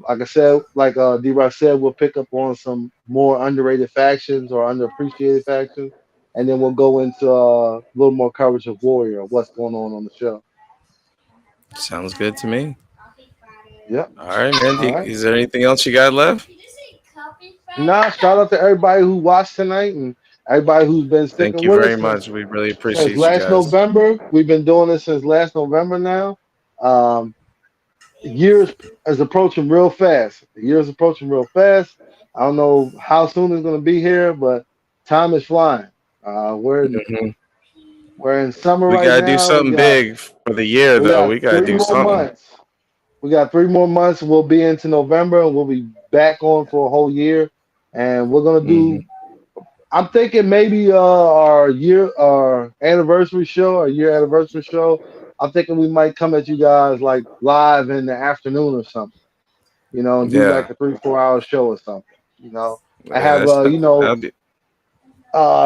like I said, like D Rock said, we'll pick up on some more underrated factions or underappreciated factions, and then we'll go into a little more coverage of Warrior, what's going on the show. sounds good to me. Yep. All right, man. All right. Is there anything else you got left? Nah, shout out to everybody who watched tonight and everybody who's been Thank sticking you with very us much. We really since appreciate you last guys. November. We've been doing this since last November now. Um, years is approaching real fast. The year is approaching real fast. I don't know how soon it's going to be here, but time is flying. Hmm. We're in summer We right gotta do now. something big for the year, We though. got We gotta three do more something. months. We got 3 more months. We'll be into November, and we'll be back on for a whole year. And we're gonna Hmm. do. I'm thinking maybe our anniversary show, our year anniversary show. I'm thinking we might come at you guys like live in the afternoon or something. And do Yeah, like a 3 4 hour show or something. I yeah. have That'll be.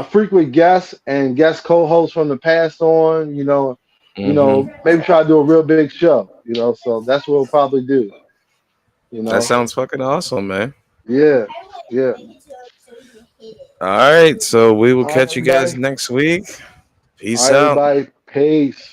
frequent guests and guest co-hosts from the past on. Hmm. Maybe try to do a real big show. So that's what we'll probably do. You That know, sounds fucking awesome, man. yeah, yeah. All right, so we will All right, catch you guys everybody. next week. All Peace right, out. everybody. Peace.